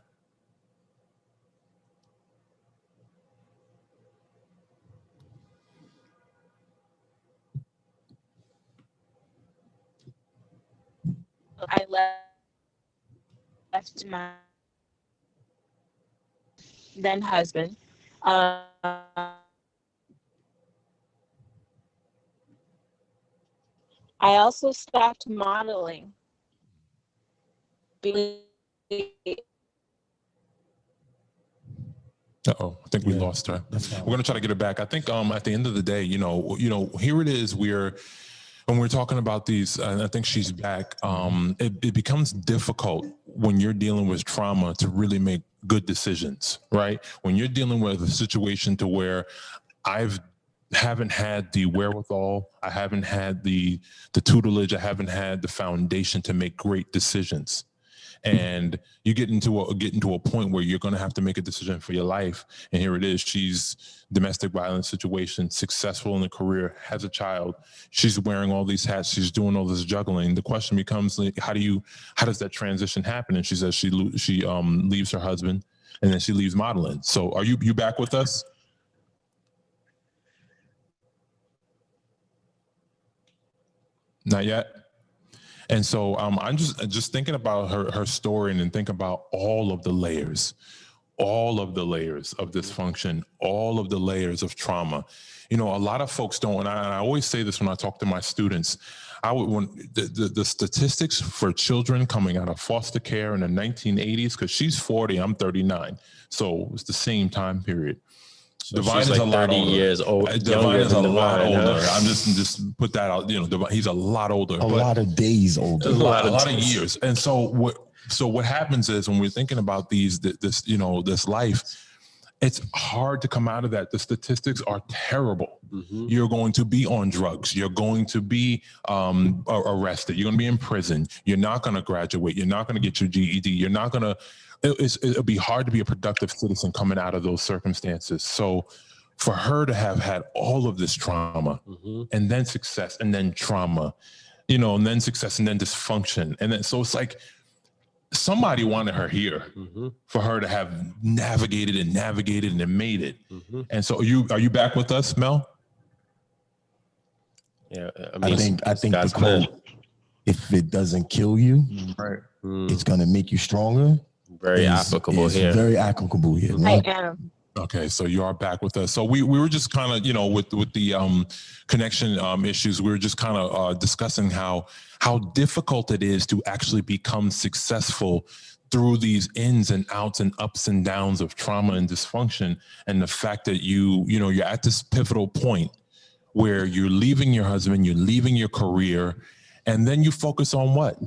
I left my then husband. I also stopped modeling. Uh-oh, I think we lost her. We're going to try to get her back. I think at the end of the day, here it is. When we're talking about these, and I think she's back, it becomes difficult when you're dealing with trauma to really make good decisions, right? When you're dealing with a situation to where haven't had the wherewithal, I haven't had the tutelage, I haven't had the foundation to make great decisions. And you get into a point where you're going to have to make a decision for your life. And here it is. She's domestic violence situation, successful in a career, has a child. She's wearing all these hats. She's doing all this juggling. The question becomes, how does that transition happen? And she says she leaves her husband, and then she leaves modeling. So are you back with us? Not yet. And so I'm just thinking about her story, and then think about all of the layers of dysfunction, all of the layers of trauma. A lot of folks don't, and I always say this when I talk to my students, when the statistics for children coming out of foster care in the 1980s, because she's 40, I'm 39, so it's the same time period. So Divine is like a lot 30 older. Years old. Divine is a lot older. I'm just put that out. He's a lot older. A lot of days older. A lot of years. And so what happens is, when we're thinking about this life, it's hard to come out of that. The statistics are terrible. Mm-hmm. You're going to be on drugs. You're going to be arrested. You're going to be in prison. You're not going to graduate. You're not going to get your GED. You're not going to. It'll be hard to be a productive citizen coming out of those circumstances. So for her to have had all of this trauma, mm-hmm. and then success, and then trauma, and then success, and then dysfunction. And then, so it's like somebody wanted her here, mm-hmm. for her to have navigated and then made it. Mm-hmm. And so are you back with us, Mel? Yeah. I think the quote, if it doesn't kill you, right. It's going to make you stronger. Very applicable here. Very applicable here. I am. Okay, so you are back with us. So we were just kind of, with the connection issues, we were just kind of discussing how difficult it is to actually become successful through these ins and outs and ups and downs of trauma and dysfunction, and the fact that you're at this pivotal point where you're leaving your husband, you're leaving your career, and then you focus on what?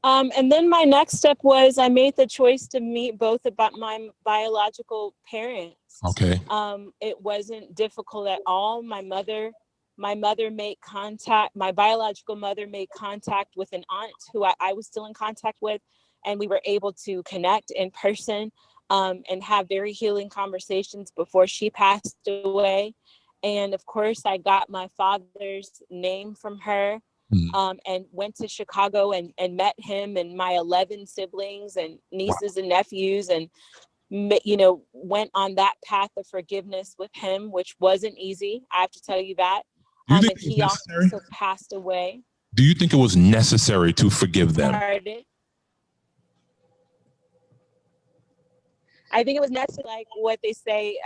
And then my next step was I made the choice to meet both about my biological parents. Okay. It wasn't difficult at all. My mother made contact. My biological mother made contact with an aunt who I was still in contact with, and we were able to connect in person and have very healing conversations before she passed away. And of course, I got my father's name from her. And went to Chicago and met him and my 11 siblings and nieces and nephews, and went on that path of forgiveness with him, which wasn't easy. I have to tell you that. And he also passed away. Do you think it was necessary to forgive them? I think it was necessary, like what they say.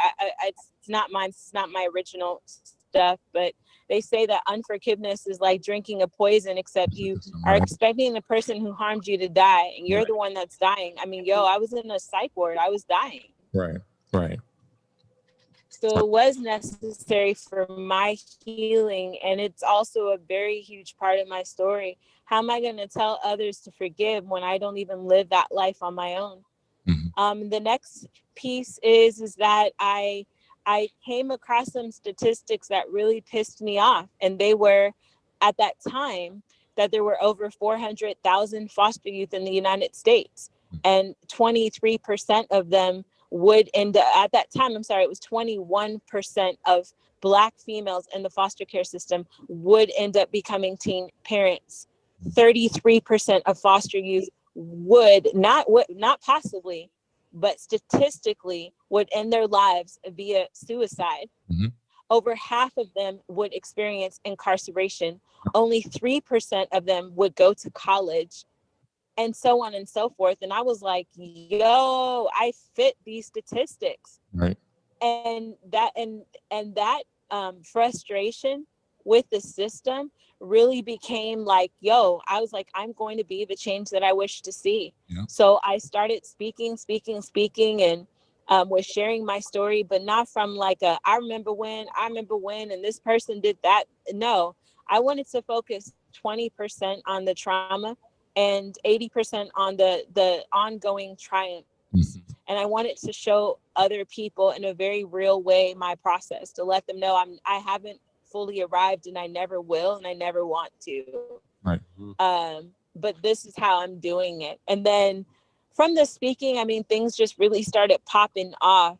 It's not mine. It's not my original stuff, but they say that unforgiveness is like drinking a poison, except you are expecting the person who harmed you to die, and you're the one that's dying. I mean, I was in a psych ward. I was dying. Right. So it was necessary for my healing, and it's also a very huge part of my story. How am I going to tell others to forgive when I don't even live that life on my own? The next piece is that I came across some statistics that really pissed me off. And they were, at that time, that there were over 400,000 foster youth in the United States. And 23% of them would end up, at that time, it was 21% of Black females in the foster care system would end up becoming teen parents. 33% of foster youth would not possibly, but statistically would end their lives via suicide. Over half of them would experience incarceration. Only 3% of them would go to college, and so on and so forth. And I was like, I fit these statistics. Right. And that frustration with the system really became like, I was like, I'm going to be the change that I wish to see. Yeah. So I started speaking, and was sharing my story, but not from like I remember when, and this person did that. No, I wanted to focus 20% on the trauma and 80% on the ongoing triumphs. And I wanted to show other people in a very real way my process, to let them know I haven't fully arrived, and I never will, and I never want to. Right. But this is how I'm doing it. And then from the speaking, things just really started popping off.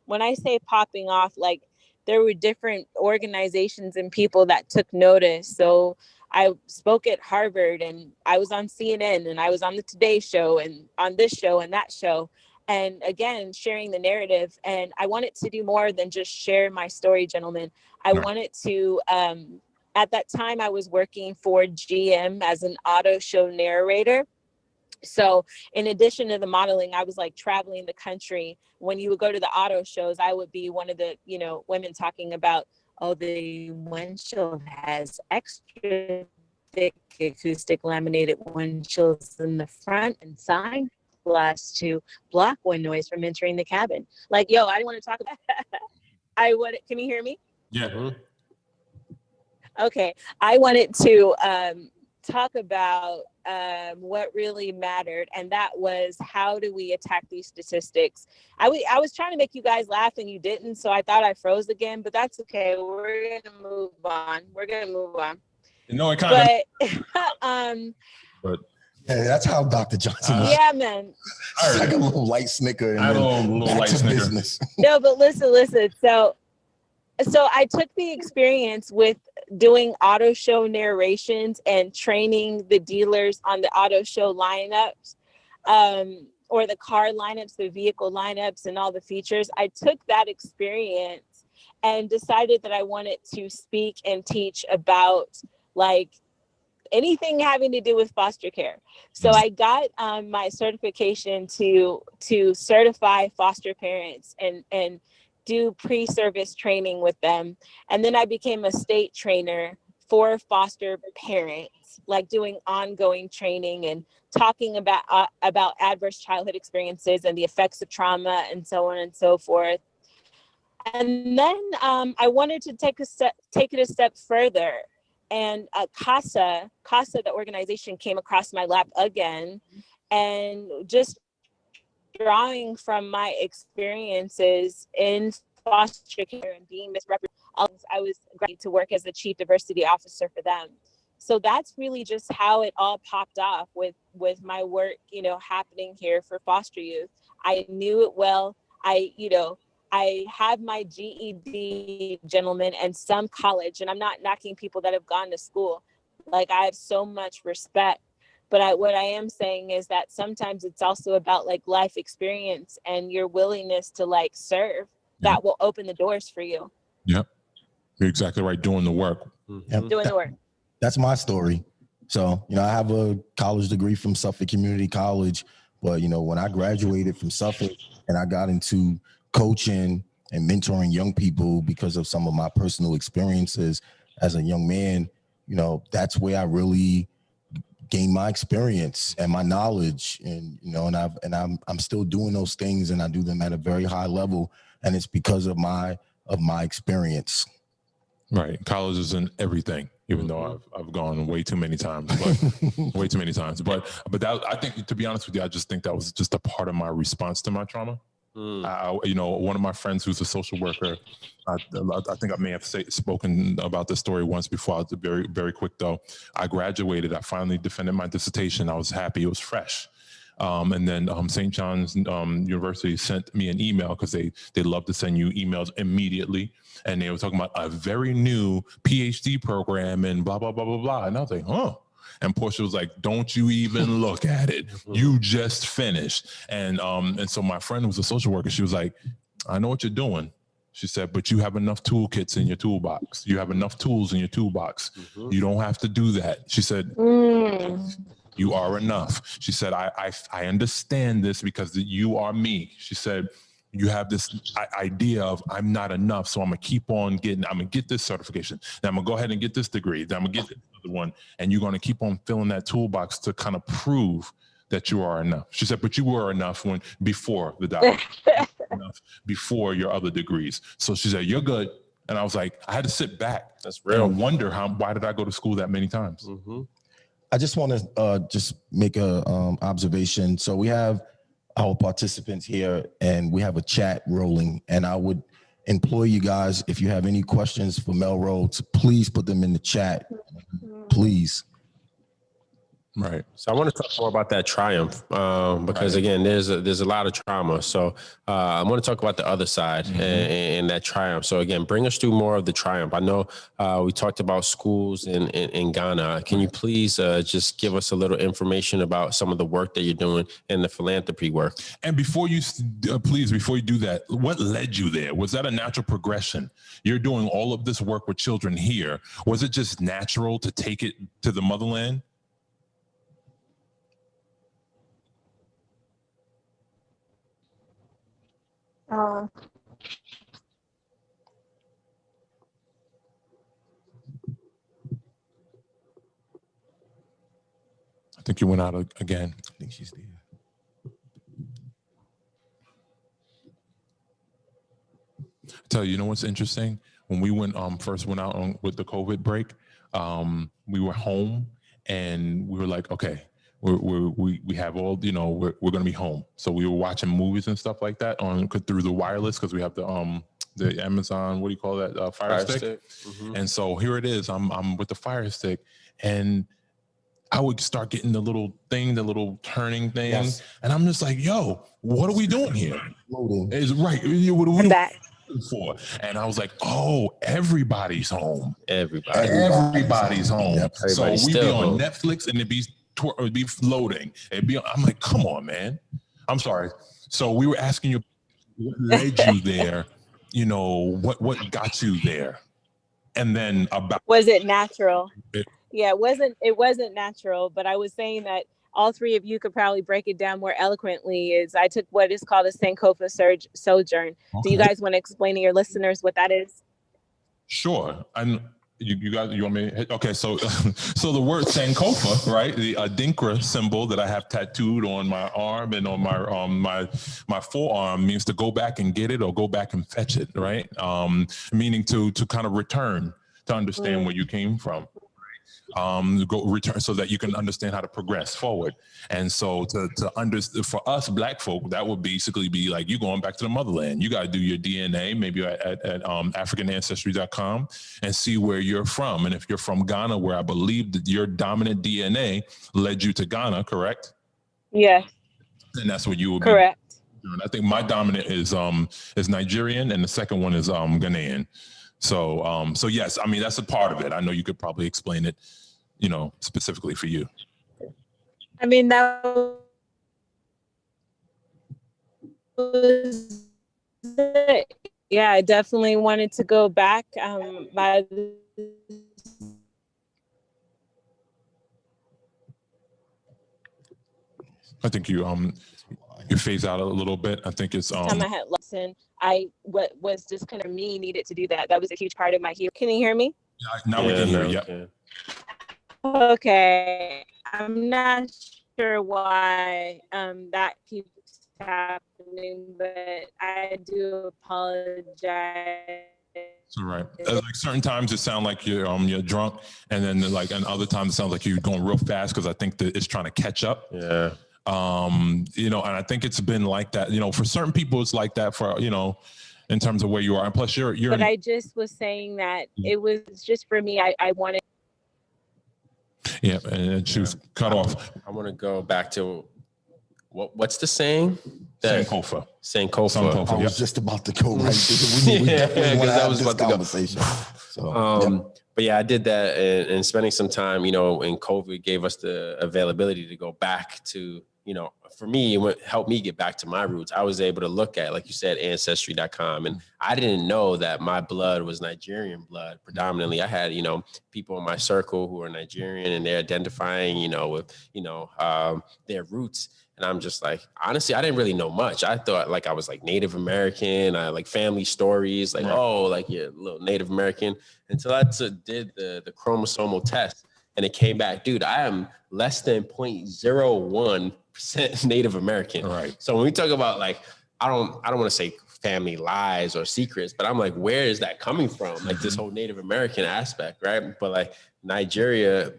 When I say popping off, like there were different organizations and people that took notice. So I spoke at Harvard, and I was on CNN, and I was on the Today Show, and on this show and that show. And again, sharing the narrative. And I wanted to do more than just share my story, gentlemen. I wanted to, at that time, I was working for GM as an auto show narrator. So in addition to the modeling, I was like traveling the country. When you would go to the auto shows, I would be one of the, women talking about, the windshield has extra thick acoustic laminated windshields in the front and side glass to block wind noise from entering the cabin. Like, I didn't want to talk about can you hear me? Yeah. Okay. I wanted to talk about what really mattered, and that was, how do we attack these statistics? I was trying to make you guys laugh, and you didn't, so I thought I froze again, but that's okay. We're gonna move on. No, it kind of. But yeah, that's how Dr. Johnson is. Yeah, man. It's like a little light snicker and then back to business. No, but listen. So I took the experience with doing auto show narrations and training the dealers on the auto show lineups, or the car lineups, the vehicle lineups, and all the features. I took that experience and decided that I wanted to speak and teach about, like, anything having to do with foster care. So I got my certification to certify foster parents and do pre-service training with them. And then I became a state trainer for foster parents, like doing ongoing training and talking about adverse childhood experiences and the effects of trauma and so on and so forth. And then I wanted to take it a step further. And CASA, the organization, came across my lap again, and just drawing from my experiences in foster care and being misrepresented, I was great to work as the chief diversity officer for them. So that's really just how it all popped off with my work, happening here for foster youth. I knew it well. I have my GED, gentlemen, and some college, and I'm not knocking people that have gone to school. Like, I have so much respect. But what I am saying is that sometimes it's also about like life experience and your willingness to like serve that will open the doors for you. Yep. You're exactly right. Doing the work. Yep. Doing the work. That's my story. So, I have a college degree from Suffolk Community College, but when I graduated from Suffolk and I got into coaching and mentoring young people because of some of my personal experiences as a young man, that's where I really gained my experience and my knowledge, and I'm still doing those things, and I do them at a very high level, and it's because of my experience. Right. College isn't everything, even though I've gone way too many times, but that, I think, to be honest with you, I just think that was just a part of my response to my trauma. One of my friends who's a social worker, I think I may have spoken about this story once before. I'll be very, very quick though. I graduated. I finally defended my dissertation. I was happy. It was fresh. And then St. John's University sent me an email, because they love to send you emails immediately. And they were talking about a very new PhD program and blah, blah, blah, blah, blah. And I was like, huh. And Portia was like, don't you even look at it. You just finished. And so my friend was a social worker. She was like, I know what you're doing. She said, but you have enough toolkits in your toolbox. You have enough tools in your toolbox. You don't have to do that. She said, you are enough. She said, I understand this because you are me. She said, you have this idea of I'm not enough, so I'm gonna keep on I'm gonna get this certification. Then I'm gonna go ahead and get this degree. Then I'm gonna get this other one. And you're gonna keep on filling that toolbox to kind of prove that you are enough. She said, but you were enough before the doctor, enough before your other degrees. So she said, you're good. And I was like, I had to sit back. That's real. And wonder why did I go to school that many times? I just want to just make a observation. So we have our participants here, and we have a chat rolling. And I would implore you guys, if you have any questions for MelRo, to please put them in the chat, please. Right. So I want to talk more about that triumph, because again, there's a lot of trauma. So I want to talk about the other side and that triumph. So again, bring us through more of the triumph. I know we talked about schools in Ghana. Can you please just give us a little information about some of the work that you're doing and the philanthropy work? And before you do that, what led you there? Was that a natural progression? You're doing all of this work with children here. Was it just natural to take it to the motherland? Uh, I think you went out again. I think she's there. Tell you know what's interesting? When we first went out with the COVID break, we were home and we were like, okay, we have all, we're going to be home. So we were watching movies and stuff like that through the wireless, because we have the Amazon, what do you call that? Fire stick. And so here it is. I'm with the Fire Stick, and I would start getting the little turning thing. Yes. And I'm just like, yo, what are we doing here? Is right. What are we back for? And I was like, oh, everybody's home. Everybody's home. Yep. So we'd be on Netflix and it'd be floating. I'm like, come on, man. I'm sorry. So we were asking you what led you there, what got you there? And then was it natural? Yeah, it wasn't natural, but I was saying that all three of you could probably break it down more eloquently. Is I took what is called a Sankofa sojourn. Do you Okay. guys want to explain to your listeners what that is? Sure. And you guys, you want me? Okay, so so the word Sankofa, right? The Adinkra symbol that I have tattooed on my arm and on my forearm means to go back and get it or go back and fetch it, right? Meaning to kind of return to understand where you came from. Go return so that you can understand how to progress forward. And so for us Black folk, that would basically be like you going back to the motherland. You got to do your DNA, maybe at AfricanAncestry.com, and see where you're from. And if you're from Ghana, where I believe that your dominant DNA led you to Ghana, correct? Yeah. And that's what you would be. Correct. I think my dominant is Nigerian, and the second one is Ghanaian. So yes, I mean, that's a part of it. I know you could probably explain it, specifically for you. I mean, that was it. Yeah, I definitely wanted to go back. I think you phase out a little bit. I think it's time I had lesson. What was just kind of me needed to do that. That was a huge part of my healing. Can you hear me? Now we can hear you. Yeah. Okay. I'm not sure why that keeps happening, but I do apologize. It's all right. Like certain times it sounds like you're drunk, and then and other times it sounds like you're going real fast because I think that it's trying to catch up. Yeah. And I think it's been like that. For certain people, it's like that for in terms of where you are, and plus you're. But I just was saying that it was just for me. I wanted. Yeah, and she was cut off. I want to go back to what's the saying? Sankofa. Sankofa. I was just about to go right there. We definitely want to have this conversation. But yeah, I did that, and spending some time, and COVID gave us the availability to go back to, for me, it helped me get back to my roots. I was able to look at, like you said, Ancestry.com, and I didn't know that my blood was Nigerian blood predominantly. I had, people in my circle who are Nigerian, and they're identifying, with, their roots. And I'm just like, honestly, I didn't really know much. I thought like I was like Native American, like family stories, like, oh, like you're a little Native American, until I did the chromosomal test, and it came back, dude, I am less than 0.01% Native American. Right. So when we talk about like, I don't want to say family lies or secrets, but I'm like, where is that coming from? Like this whole Native American aspect, right? But like Nigerian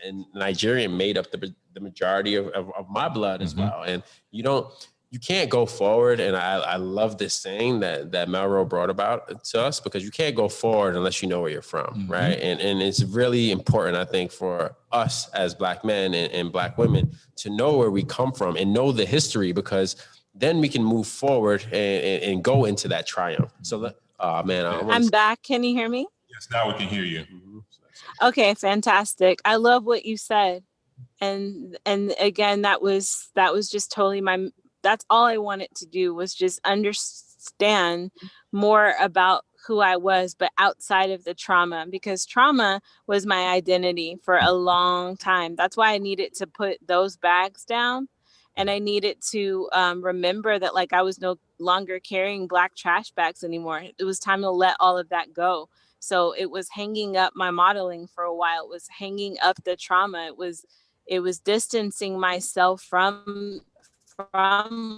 made up the majority of my blood as well. And you can't go forward. And I love this saying that MelRo brought about to us, because you can't go forward unless you know where you're from, right? And it's really important, I think, for us as Black men and Black women to know where we come from and know the history, because then we can move forward and go into that triumph. So, man, I'm back. Can you hear me? Yes, now we can hear you. Okay, fantastic. I love what you said. And again, that was just totally that's all I wanted to do, was just understand more about who I was, but outside of the trauma, because trauma was my identity for a long time. That's why I needed to put those bags down. And I needed to remember that like I was no longer carrying Black trash bags anymore. It was time to let all of that go. So it was hanging up my modeling for a while. It was hanging up the trauma. It was distancing myself from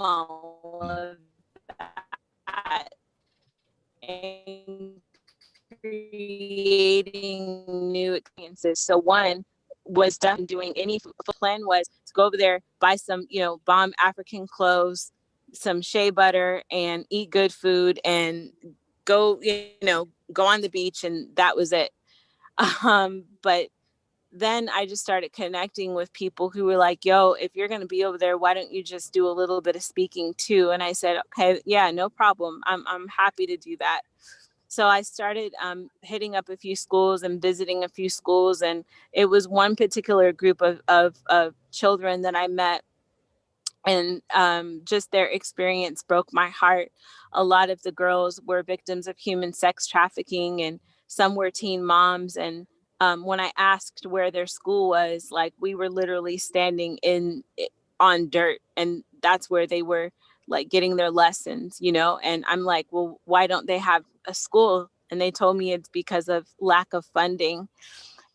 all of that and creating new experiences. So one was done doing any plan was to go over there, buy some, bomb African clothes, some shea butter, and eat good food, and go, go on the beach, and that was it. But then I just started connecting with people who were like, yo, if you're going to be over there, why don't you just do a little bit of speaking too? And I said, okay, yeah, no problem. I'm happy to do that. So I started hitting up a few schools and visiting a few schools. And it was one particular group of children that I met. And just their experience broke my heart. A lot of the girls were victims of human sex trafficking, and some were teen moms. And when I asked where their school was, like we were literally standing on dirt, and that's where they were like getting their lessons, you know? And I'm like, well, why don't they have a school? And they told me it's because of lack of funding.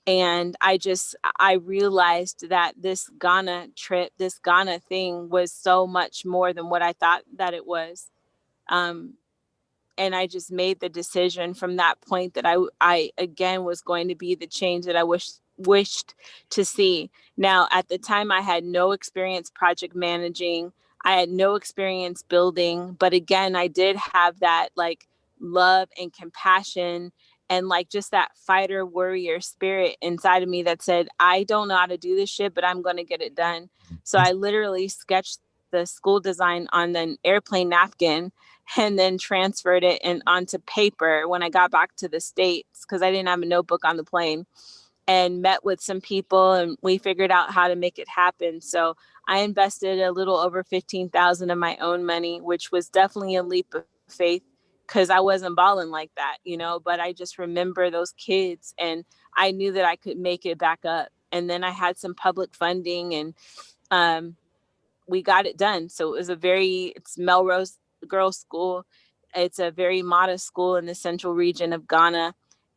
And I realized that this Ghana trip, this Ghana thing was so much more than what I thought that it was. Um, and I just made the decision from that point that I again was going to be the change that I wished to see. Now, at the time, I had no experience project managing. I had no experience building, but again, I did have that like love and compassion and like just that fighter warrior spirit inside of me that said, I don't know how to do this shit, but I'm going to get it done. So I literally sketched the school design on an airplane napkin and then transferred it onto paper when I got back to the States, because I didn't have a notebook on the plane, and met with some people, and we figured out how to make it happen. So I invested a little over 15,000 of my own money, which was definitely a leap of faith because I wasn't balling like that, you know, but I just remember those kids and I knew that I could make it back up. And then I had some public funding, and we got it done. So it was it's MelRos Girls School. It's a very modest school in the central region of Ghana.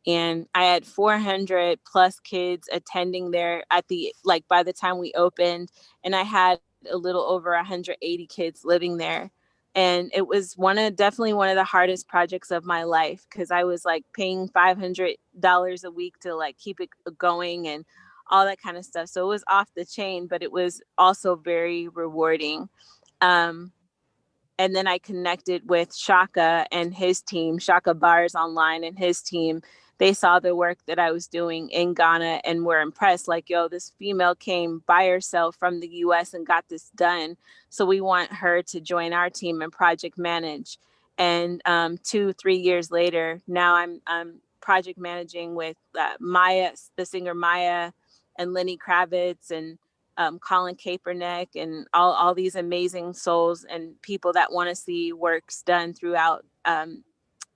And I had 400 plus kids attending there by the time we opened. And I had a little over 180 kids living there. And it was definitely one of the hardest projects of my life, because I was like paying $500 a week to like keep it going and all that kind of stuff. So it was off the chain, but it was also very rewarding. And then I connected with Shaka and his team, Shaka Bars Online and his team. They saw the work that I was doing in Ghana and were impressed. Like, yo, this female came by herself from the US and got this done. So we want her to join our team and project manage. And 2-3 years later, now I'm project managing with Maya, the singer Maya, and Lenny Kravitz, and Colin Kaepernick, and all these amazing souls and people that want to see works done throughout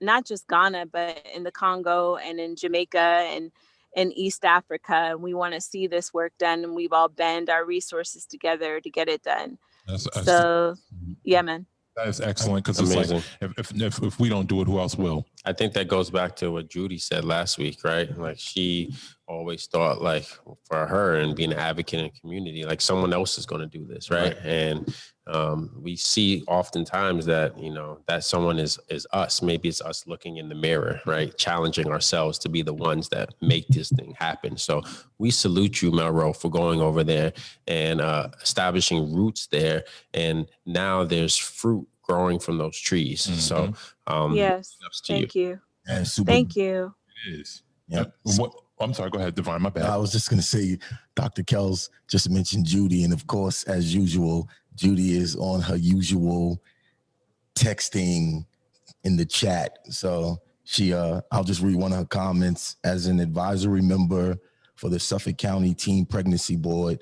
not just Ghana, but in the Congo and in Jamaica and in East Africa. And we want to see this work done, and we've all band our resources together to get it done. So, yeah, man. That is excellent, because it's like if we don't do it, who else will? I think that goes back to what Judy said last week, right? Like she always thought like for her and being an advocate in the community, like someone else is going to do this, right? And we see oftentimes that, you know, that someone is us. Maybe it's us looking in the mirror, right? Challenging ourselves to be the ones that make this thing happen. So we salute you, MelRo, for going over there and establishing roots there. And now there's fruit growing from those trees. So yes, thank you. Thank you. It is. Yeah. I'm sorry, go ahead, Divine, my bad. I was just going to say, Dr. Kells just mentioned Judy. And of course, as usual, Judy is on her usual texting in the chat. So I'll just read one of her comments. As an advisory member for the Suffolk County Teen Pregnancy Board,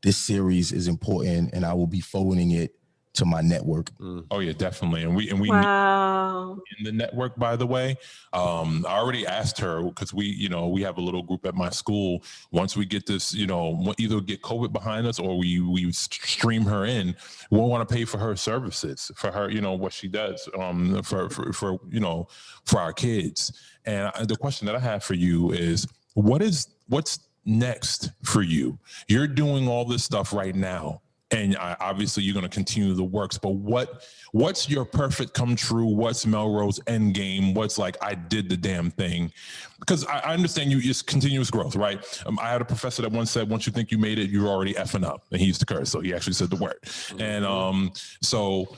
this series is important, and I will be forwarding it to my network. Oh yeah, definitely. And we wow. in the network, by the way. I already asked her, because we have a little group at my school. Once we get this, either get COVID behind us or we stream her in, we'll want to pay for her services, for her, what she does for our kids. And the question that I have for you is, what's next for you? You're doing all this stuff right now. And obviously you're going to continue the works, but what's your perfect come true? What's MelRo's end game? What's like, I did the damn thing? Because I understand it's continuous growth, right? I had a professor that once said, once you think you made it, you're already effing up. And he used to curse, so he actually said the word. And so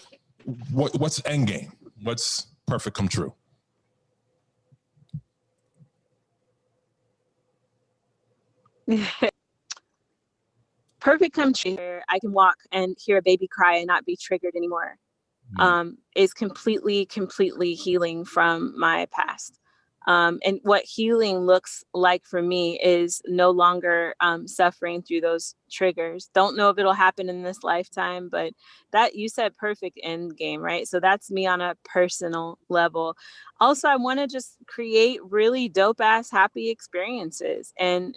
what's end game? What's perfect come true? Perfect come true where I can walk and hear a baby cry and not be triggered anymore. Is completely healing from my past. And what healing looks like for me is no longer suffering through those triggers. Don't know if it'll happen in this lifetime, but that, you said perfect end game, right? So that's me on a personal level. Also, I want to just create really dope ass happy experiences, and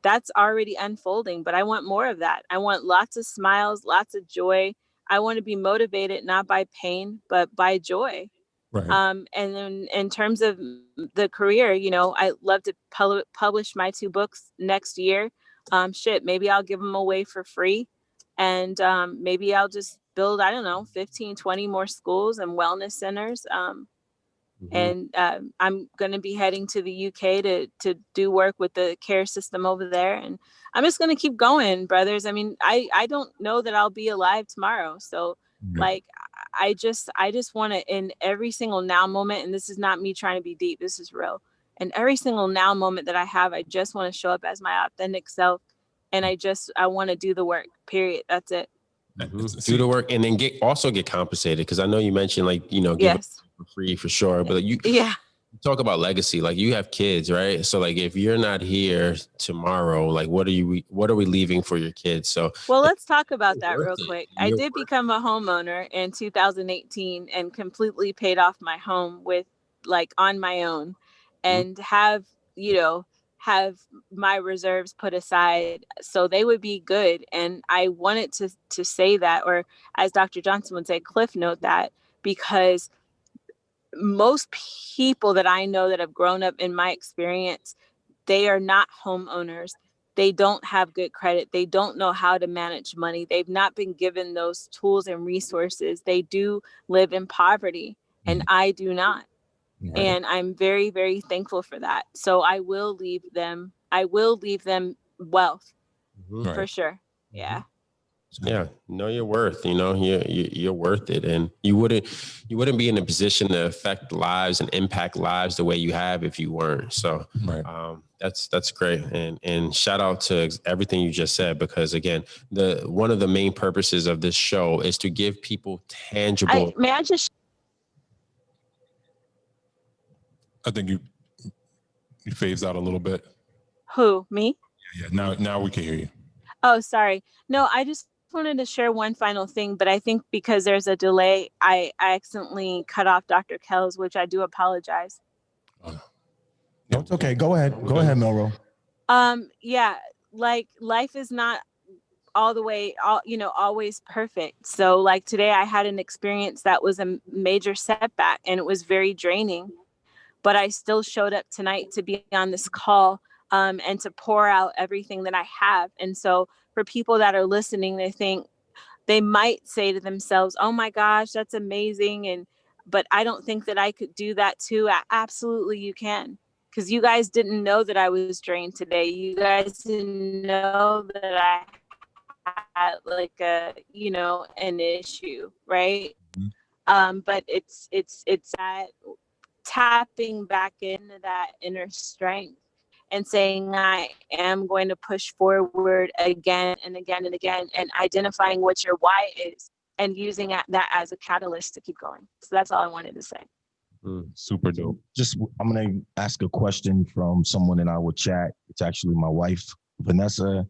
that's already unfolding, but I want more of that. I want lots of smiles, lots of joy. I want to be motivated not by pain, but by joy. Right. And then in terms of the career, I love to publish my 2 books next year. Maybe I'll give them away for free. And maybe I'll just build, I don't know, 15, 20 more schools and wellness centers. And I'm going to be heading to the UK to do work with the care system over there. And I'm just going to keep going, brothers. I mean, I don't know that I'll be alive tomorrow. So like, I just want to, in every single now moment, and this is not me trying to be deep, this is real. And every single now moment that I have, I just want to show up as my authentic self. And I want to do the work, period. That's it. Do the work and then get compensated. Because I know you mentioned give Yes. it for free for sure, but Yeah. talk about legacy. Like, you have kids, right? So like, if you're not here tomorrow, like, what are we leaving for your kids? So, well, let's talk about that real it. quick. I did become a homeowner in 2018 and completely paid off my home with on my own, and have my reserves put aside so they would be good. And I wanted to say that, or as Dr. Johnson would say, cliff note that, because most people that I know that have grown up in my experience, they are not homeowners. They don't have good credit. They don't know how to manage money. They've not been given those tools and resources. They do live in poverty, and I do not. Right. And I'm very, very thankful for that. So I will leave them wealth for sure. Yeah. Yeah, know your worth. You're worth it, and you wouldn't be in a position to affect lives and impact lives the way you have if you weren't. So, that's great, and shout out to everything you just said, because again, one of the main purposes of this show is to give people tangible. May I just? I think you phased out a little bit. Who, me? Yeah. Now we can hear you. Oh, sorry. No, I just wanted to share one final thing, but I think because there's a delay, I accidentally cut off Dr. Kells, which I do apologize. No, it's okay. Go ahead, MelRo. Yeah, like, life is not always perfect. So like today I had an experience that was a major setback, and it was very draining, but I still showed up tonight to be on this call and to pour out everything that I have. And so for people that are listening, they might say to themselves, oh my gosh, that's amazing. But I don't think that I could do that too. Absolutely you can. Because you guys didn't know that I was drained today. You guys didn't know that I had an issue, right? But it's that tapping back into that inner strength and saying, I am going to push forward again and again and again, and identifying what your why is and using that as a catalyst to keep going. So that's all I wanted to say. Super dope. I'm going to ask a question from someone in our chat. It's actually my wife, Vanessa.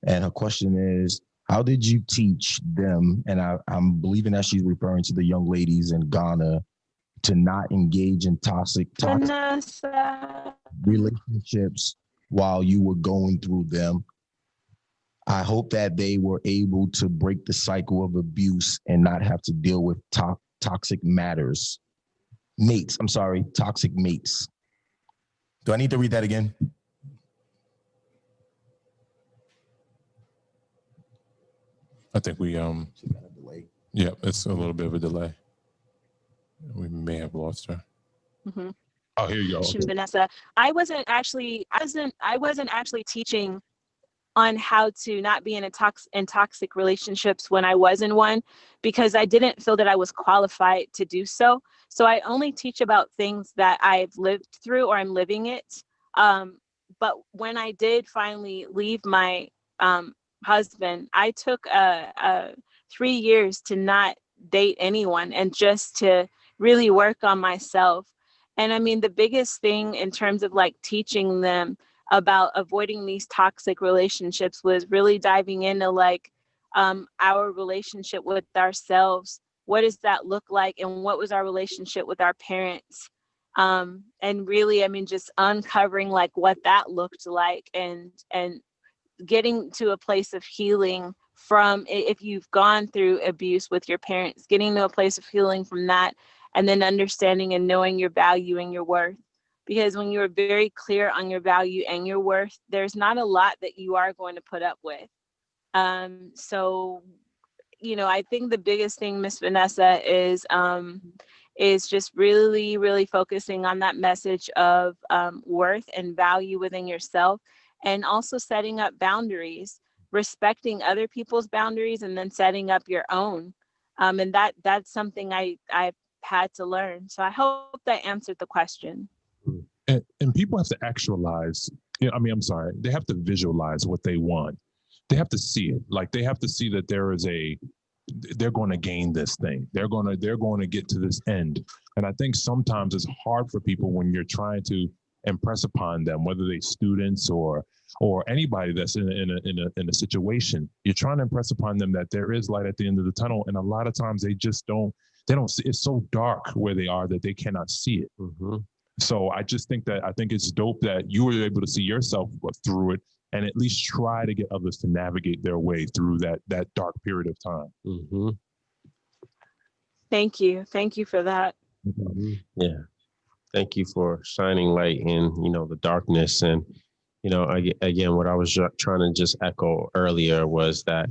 And her question is, how did you teach them? And I'm believing that she's referring to the young ladies in Ghana to not engage in toxic relationships while you were going through them. I hope that they were able to break the cycle of abuse and not have to deal with toxic matters. Toxic mates. Do I need to read that again? I think we yeah, it's a little bit of a delay. We may have lost her. Mm-hmm. Oh, here you go. Okay. Vanessa, I wasn't actually teaching on how to not be in toxic relationships when I was in one, because I didn't feel that I was qualified to do so. So I only teach about things that I've lived through or I'm living it. But when I did finally leave my husband, I took 3 years to not date anyone and just to really work on myself. And I mean, the biggest thing in terms of like teaching them about avoiding these toxic relationships was really diving into like our relationship with ourselves. What does that look like? And what was our relationship with our parents? And really, I mean, just uncovering like what that looked like, and getting to a place of healing from, if you've gone through abuse with your parents, getting to a place of healing from that, and then understanding and knowing your value and your worth. Because when you're very clear on your value and your worth, there's not a lot that you are going to put up with. So, you know, I think the biggest thing, Miss Vanessa, is just really, really focusing on that message of worth and value within yourself, and also setting up boundaries, respecting other people's boundaries, and then setting up your own. And that's something I've had to learn. So I hope that answered the question. And people have to actualize, you know, I mean, I'm sorry, they have to visualize what they want. They have to see it. Like, they have to see that they're going to gain this thing. They're going to get to this end. And I think sometimes it's hard for people when you're trying to impress upon them, whether they're students or anybody that's in a situation. You're trying to impress upon them that there is light at the end of the tunnel, and a lot of times they just don't see. It's so dark where they are that they cannot see it. Mm-hmm. So I think it's dope that you were able to see yourself through it, and at least try to get others to navigate their way through that dark period of time. Mm-hmm. Thank you for that. Mm-hmm. Yeah. Thank you for shining light in, you know, the darkness. And, you know, again, what I was trying to just echo earlier was that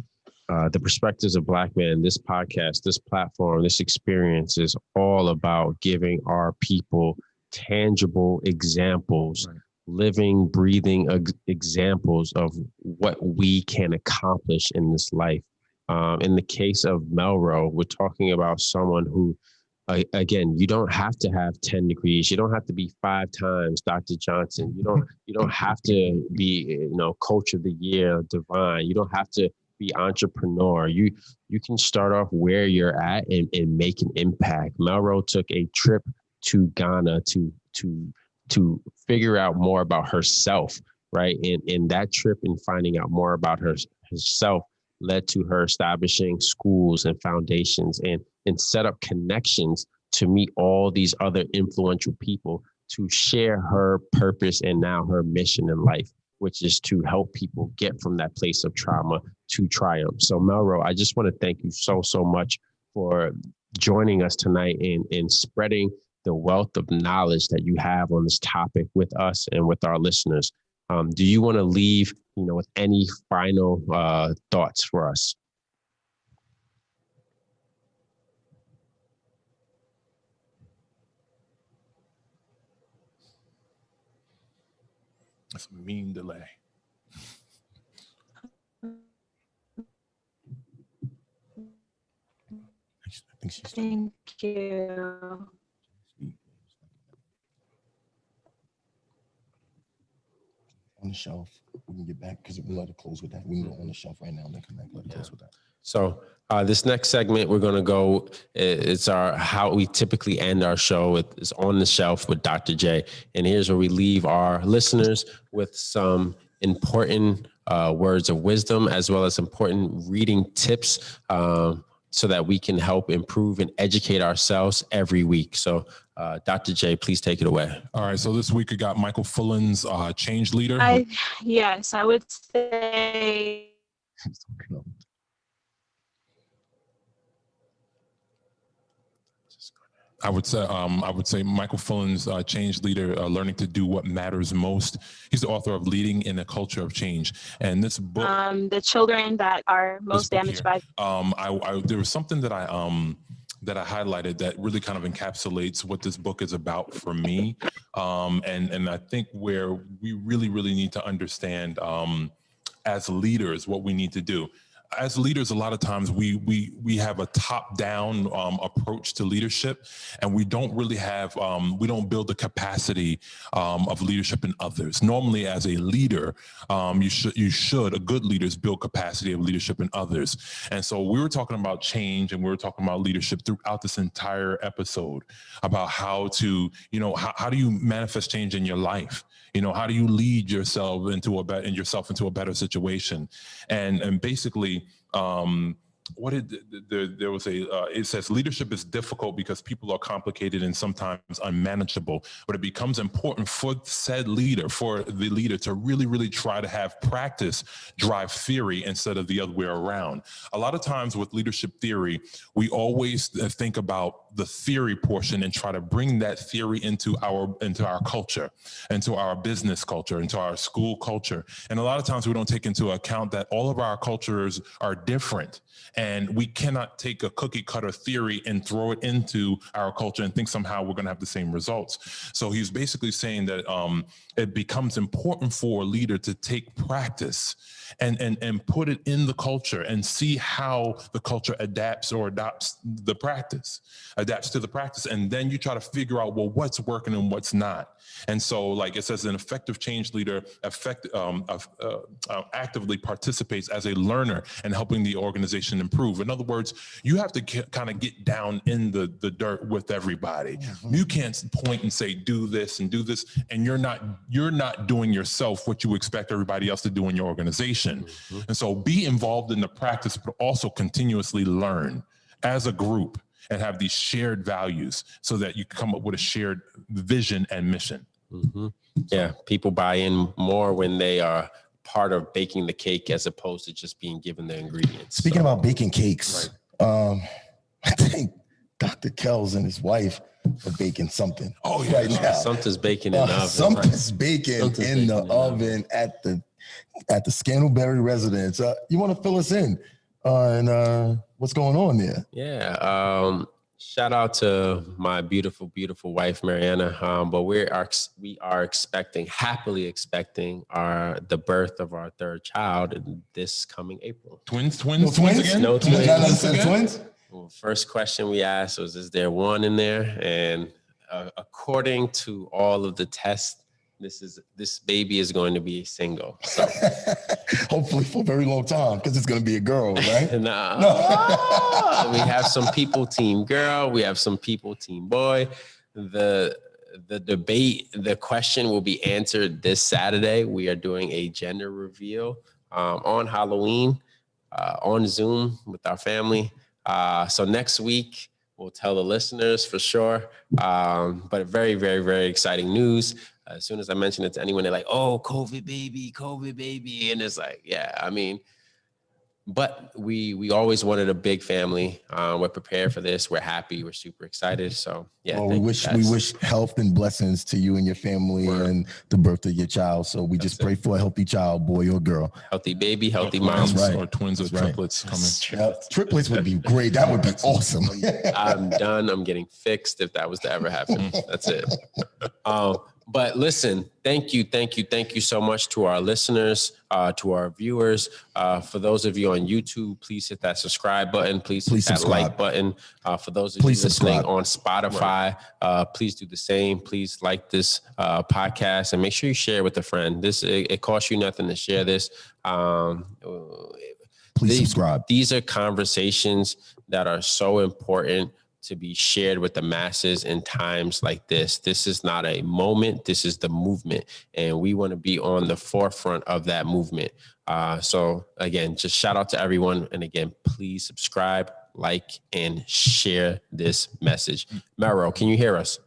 the perspectives of Black men, this podcast, this platform, this experience is all about giving our people tangible examples, right, living, breathing examples of what we can accomplish in this life. In the case of MelRo, we're talking about someone who, again, you don't have to have 10 degrees. You don't have to be 5 times Dr. Johnson. You don't have to be, you know, coach of the year, divine. You don't have to be entrepreneur. You can start off where you're at and make an impact. MelRo took a trip to Ghana to figure out more about herself, right? And that trip and finding out more about herself led to her establishing schools and foundations and set up connections to meet all these other influential people to share her purpose and now her mission in life, which is to help people get from that place of trauma to triumph. So MelRo, I just want to thank you so much for joining us tonight and spreading the wealth of knowledge that you have on this topic with us and with our listeners. Do you want to leave, you know, with any final thoughts for us? That's a mean delay. Thank you. On the shelf, we can get back because we let it close with that. We can go on the shelf right now and then come back, let it close with that. So this next segment, we're going to go, it's how we typically end our show is On the Shelf with Dr. J. And here's where we leave our listeners with some important words of wisdom, as well as important reading tips so that we can help improve and educate ourselves every week. So Dr. J, please take it away. All right. So this week we got Michael Fullen's Change Leader. Yes, I would say. I would say Michael Fullen's Change Leader, Learning to Do What Matters Most. He's the author of Leading in a Culture of Change. And this book, the children that are most damaged by. There was something that I highlighted that really kind of encapsulates what this book is about for me. And I think where we really need to understand as leaders what we need to do. as leaders, a lot of times we have a top-down approach to leadership, and we don't really have we don't build the capacity of leadership in others. Normally, as a leader, a good leaders build capacity of leadership in others. And so we were talking about change, and we were talking about leadership throughout this entire episode about how to, how do you manifest change in your life? How do you lead yourself into a better situation? And basically, it says leadership is difficult because people are complicated and sometimes unmanageable, but it becomes important for the leader to really, really try to have practice drive theory instead of the other way around. A lot of times with leadership theory, we always think about the theory portion and try to bring that theory into our culture, into our business culture, into our school culture. And a lot of times we don't take into account that all of our cultures are different. And we cannot take a cookie cutter theory and throw it into our culture and think somehow we're going to have the same results. So he's basically saying that it becomes important for a leader to take practice and put it in the culture and see how the culture adapts to the practice. And then you try to figure out, well, what's working and what's not. And so, like it says, an effective change leader actively participates as a learner in helping the organization improve. In other words, you have to kind of get down in the dirt with everybody. Mm-hmm. You can't point and say, do this, and you're not doing yourself what you expect everybody else to do in your organization. Mm-hmm. And so be involved in the practice, but also continuously learn as a group and have these shared values so that you come up with a shared vision and mission. Mm-hmm. Yeah, people buy in more when they are part of baking the cake as opposed to just being given the ingredients. Speaking about baking cakes, right. I think Dr. Kells and his wife are baking something. Oh, yeah. Right now. Something's baking in the oven. Something's baking in the oven at the Scandalberry residence. You want to fill us in on what's going on there? Yeah. Shout out to my beautiful, beautiful wife, Mariana. But we are happily expecting the birth of our third child this coming April. Twins again? No twins. Twins? Well, first question we asked was, is there one in there? And according to all of the tests, this baby is going to be single. So hopefully for a very long time, because it's going to be a girl, right? No. We have some people team girl. We have some people team boy. The debate, the question will be answered this Saturday. We are doing a gender reveal on Halloween on Zoom with our family. So next week, we'll tell the listeners for sure. But very, very, very exciting news. As soon as I mention it to anyone, they're like, oh, COVID baby. And it's like, yeah, I mean, but we always wanted a big family. We're prepared for this. We're happy. We're super excited. So yeah. Well, we wish health and blessings to you and your family and the birth of your child. So we just pray for a healthy child, boy or girl. Healthy baby, healthy moms. Right. Or twins or triplets coming. Triplets would be great. That would be awesome. I'm done. I'm getting fixed if that was to ever happen. That's it. But listen, thank you so much to our listeners, to our viewers. For those of you on YouTube, please hit that subscribe button. Please hit that like button. For those of you listening on Spotify, please do the same. Please like this podcast and make sure you share it with a friend. It costs you nothing to share this. Please subscribe. These are conversations that are so important to be shared with the masses in times like this. This is not a moment. This is the movement. And we want to be on the forefront of that movement. So again, just shout out to everyone. And again, please subscribe, like, and share this message. MelRo, can you hear us?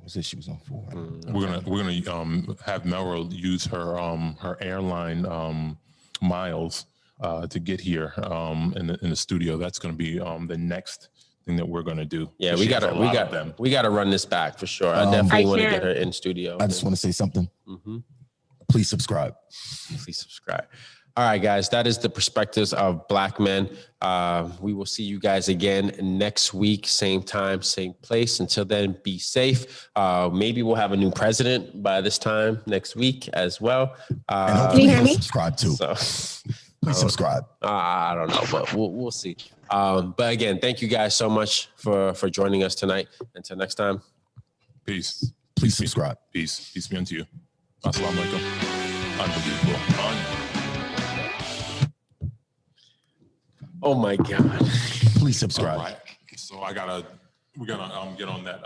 She was on 4. We're gonna have MelRo use her airline miles to get here in the studio. That's going to be the next thing that we're going to do. Yeah, we gotta run this back for sure. I definitely want to get her in studio. I just want to say something. Mm-hmm. Please subscribe. Please subscribe. All right, guys, that is the perspectives of Black men. We will see you guys again next week, same time, same place. Until then, be safe. Maybe we'll have a new president by this time next week as well. And hopefully he'll subscribe too. So, please subscribe. I don't know, but we'll see. But again, thank you guys so much for joining us tonight. Until next time. Peace. Please subscribe. Peace. Peace be unto you. Assalamu alaikum. Unbelievable. Oh my God. Please subscribe. All right. So we're gonna get on that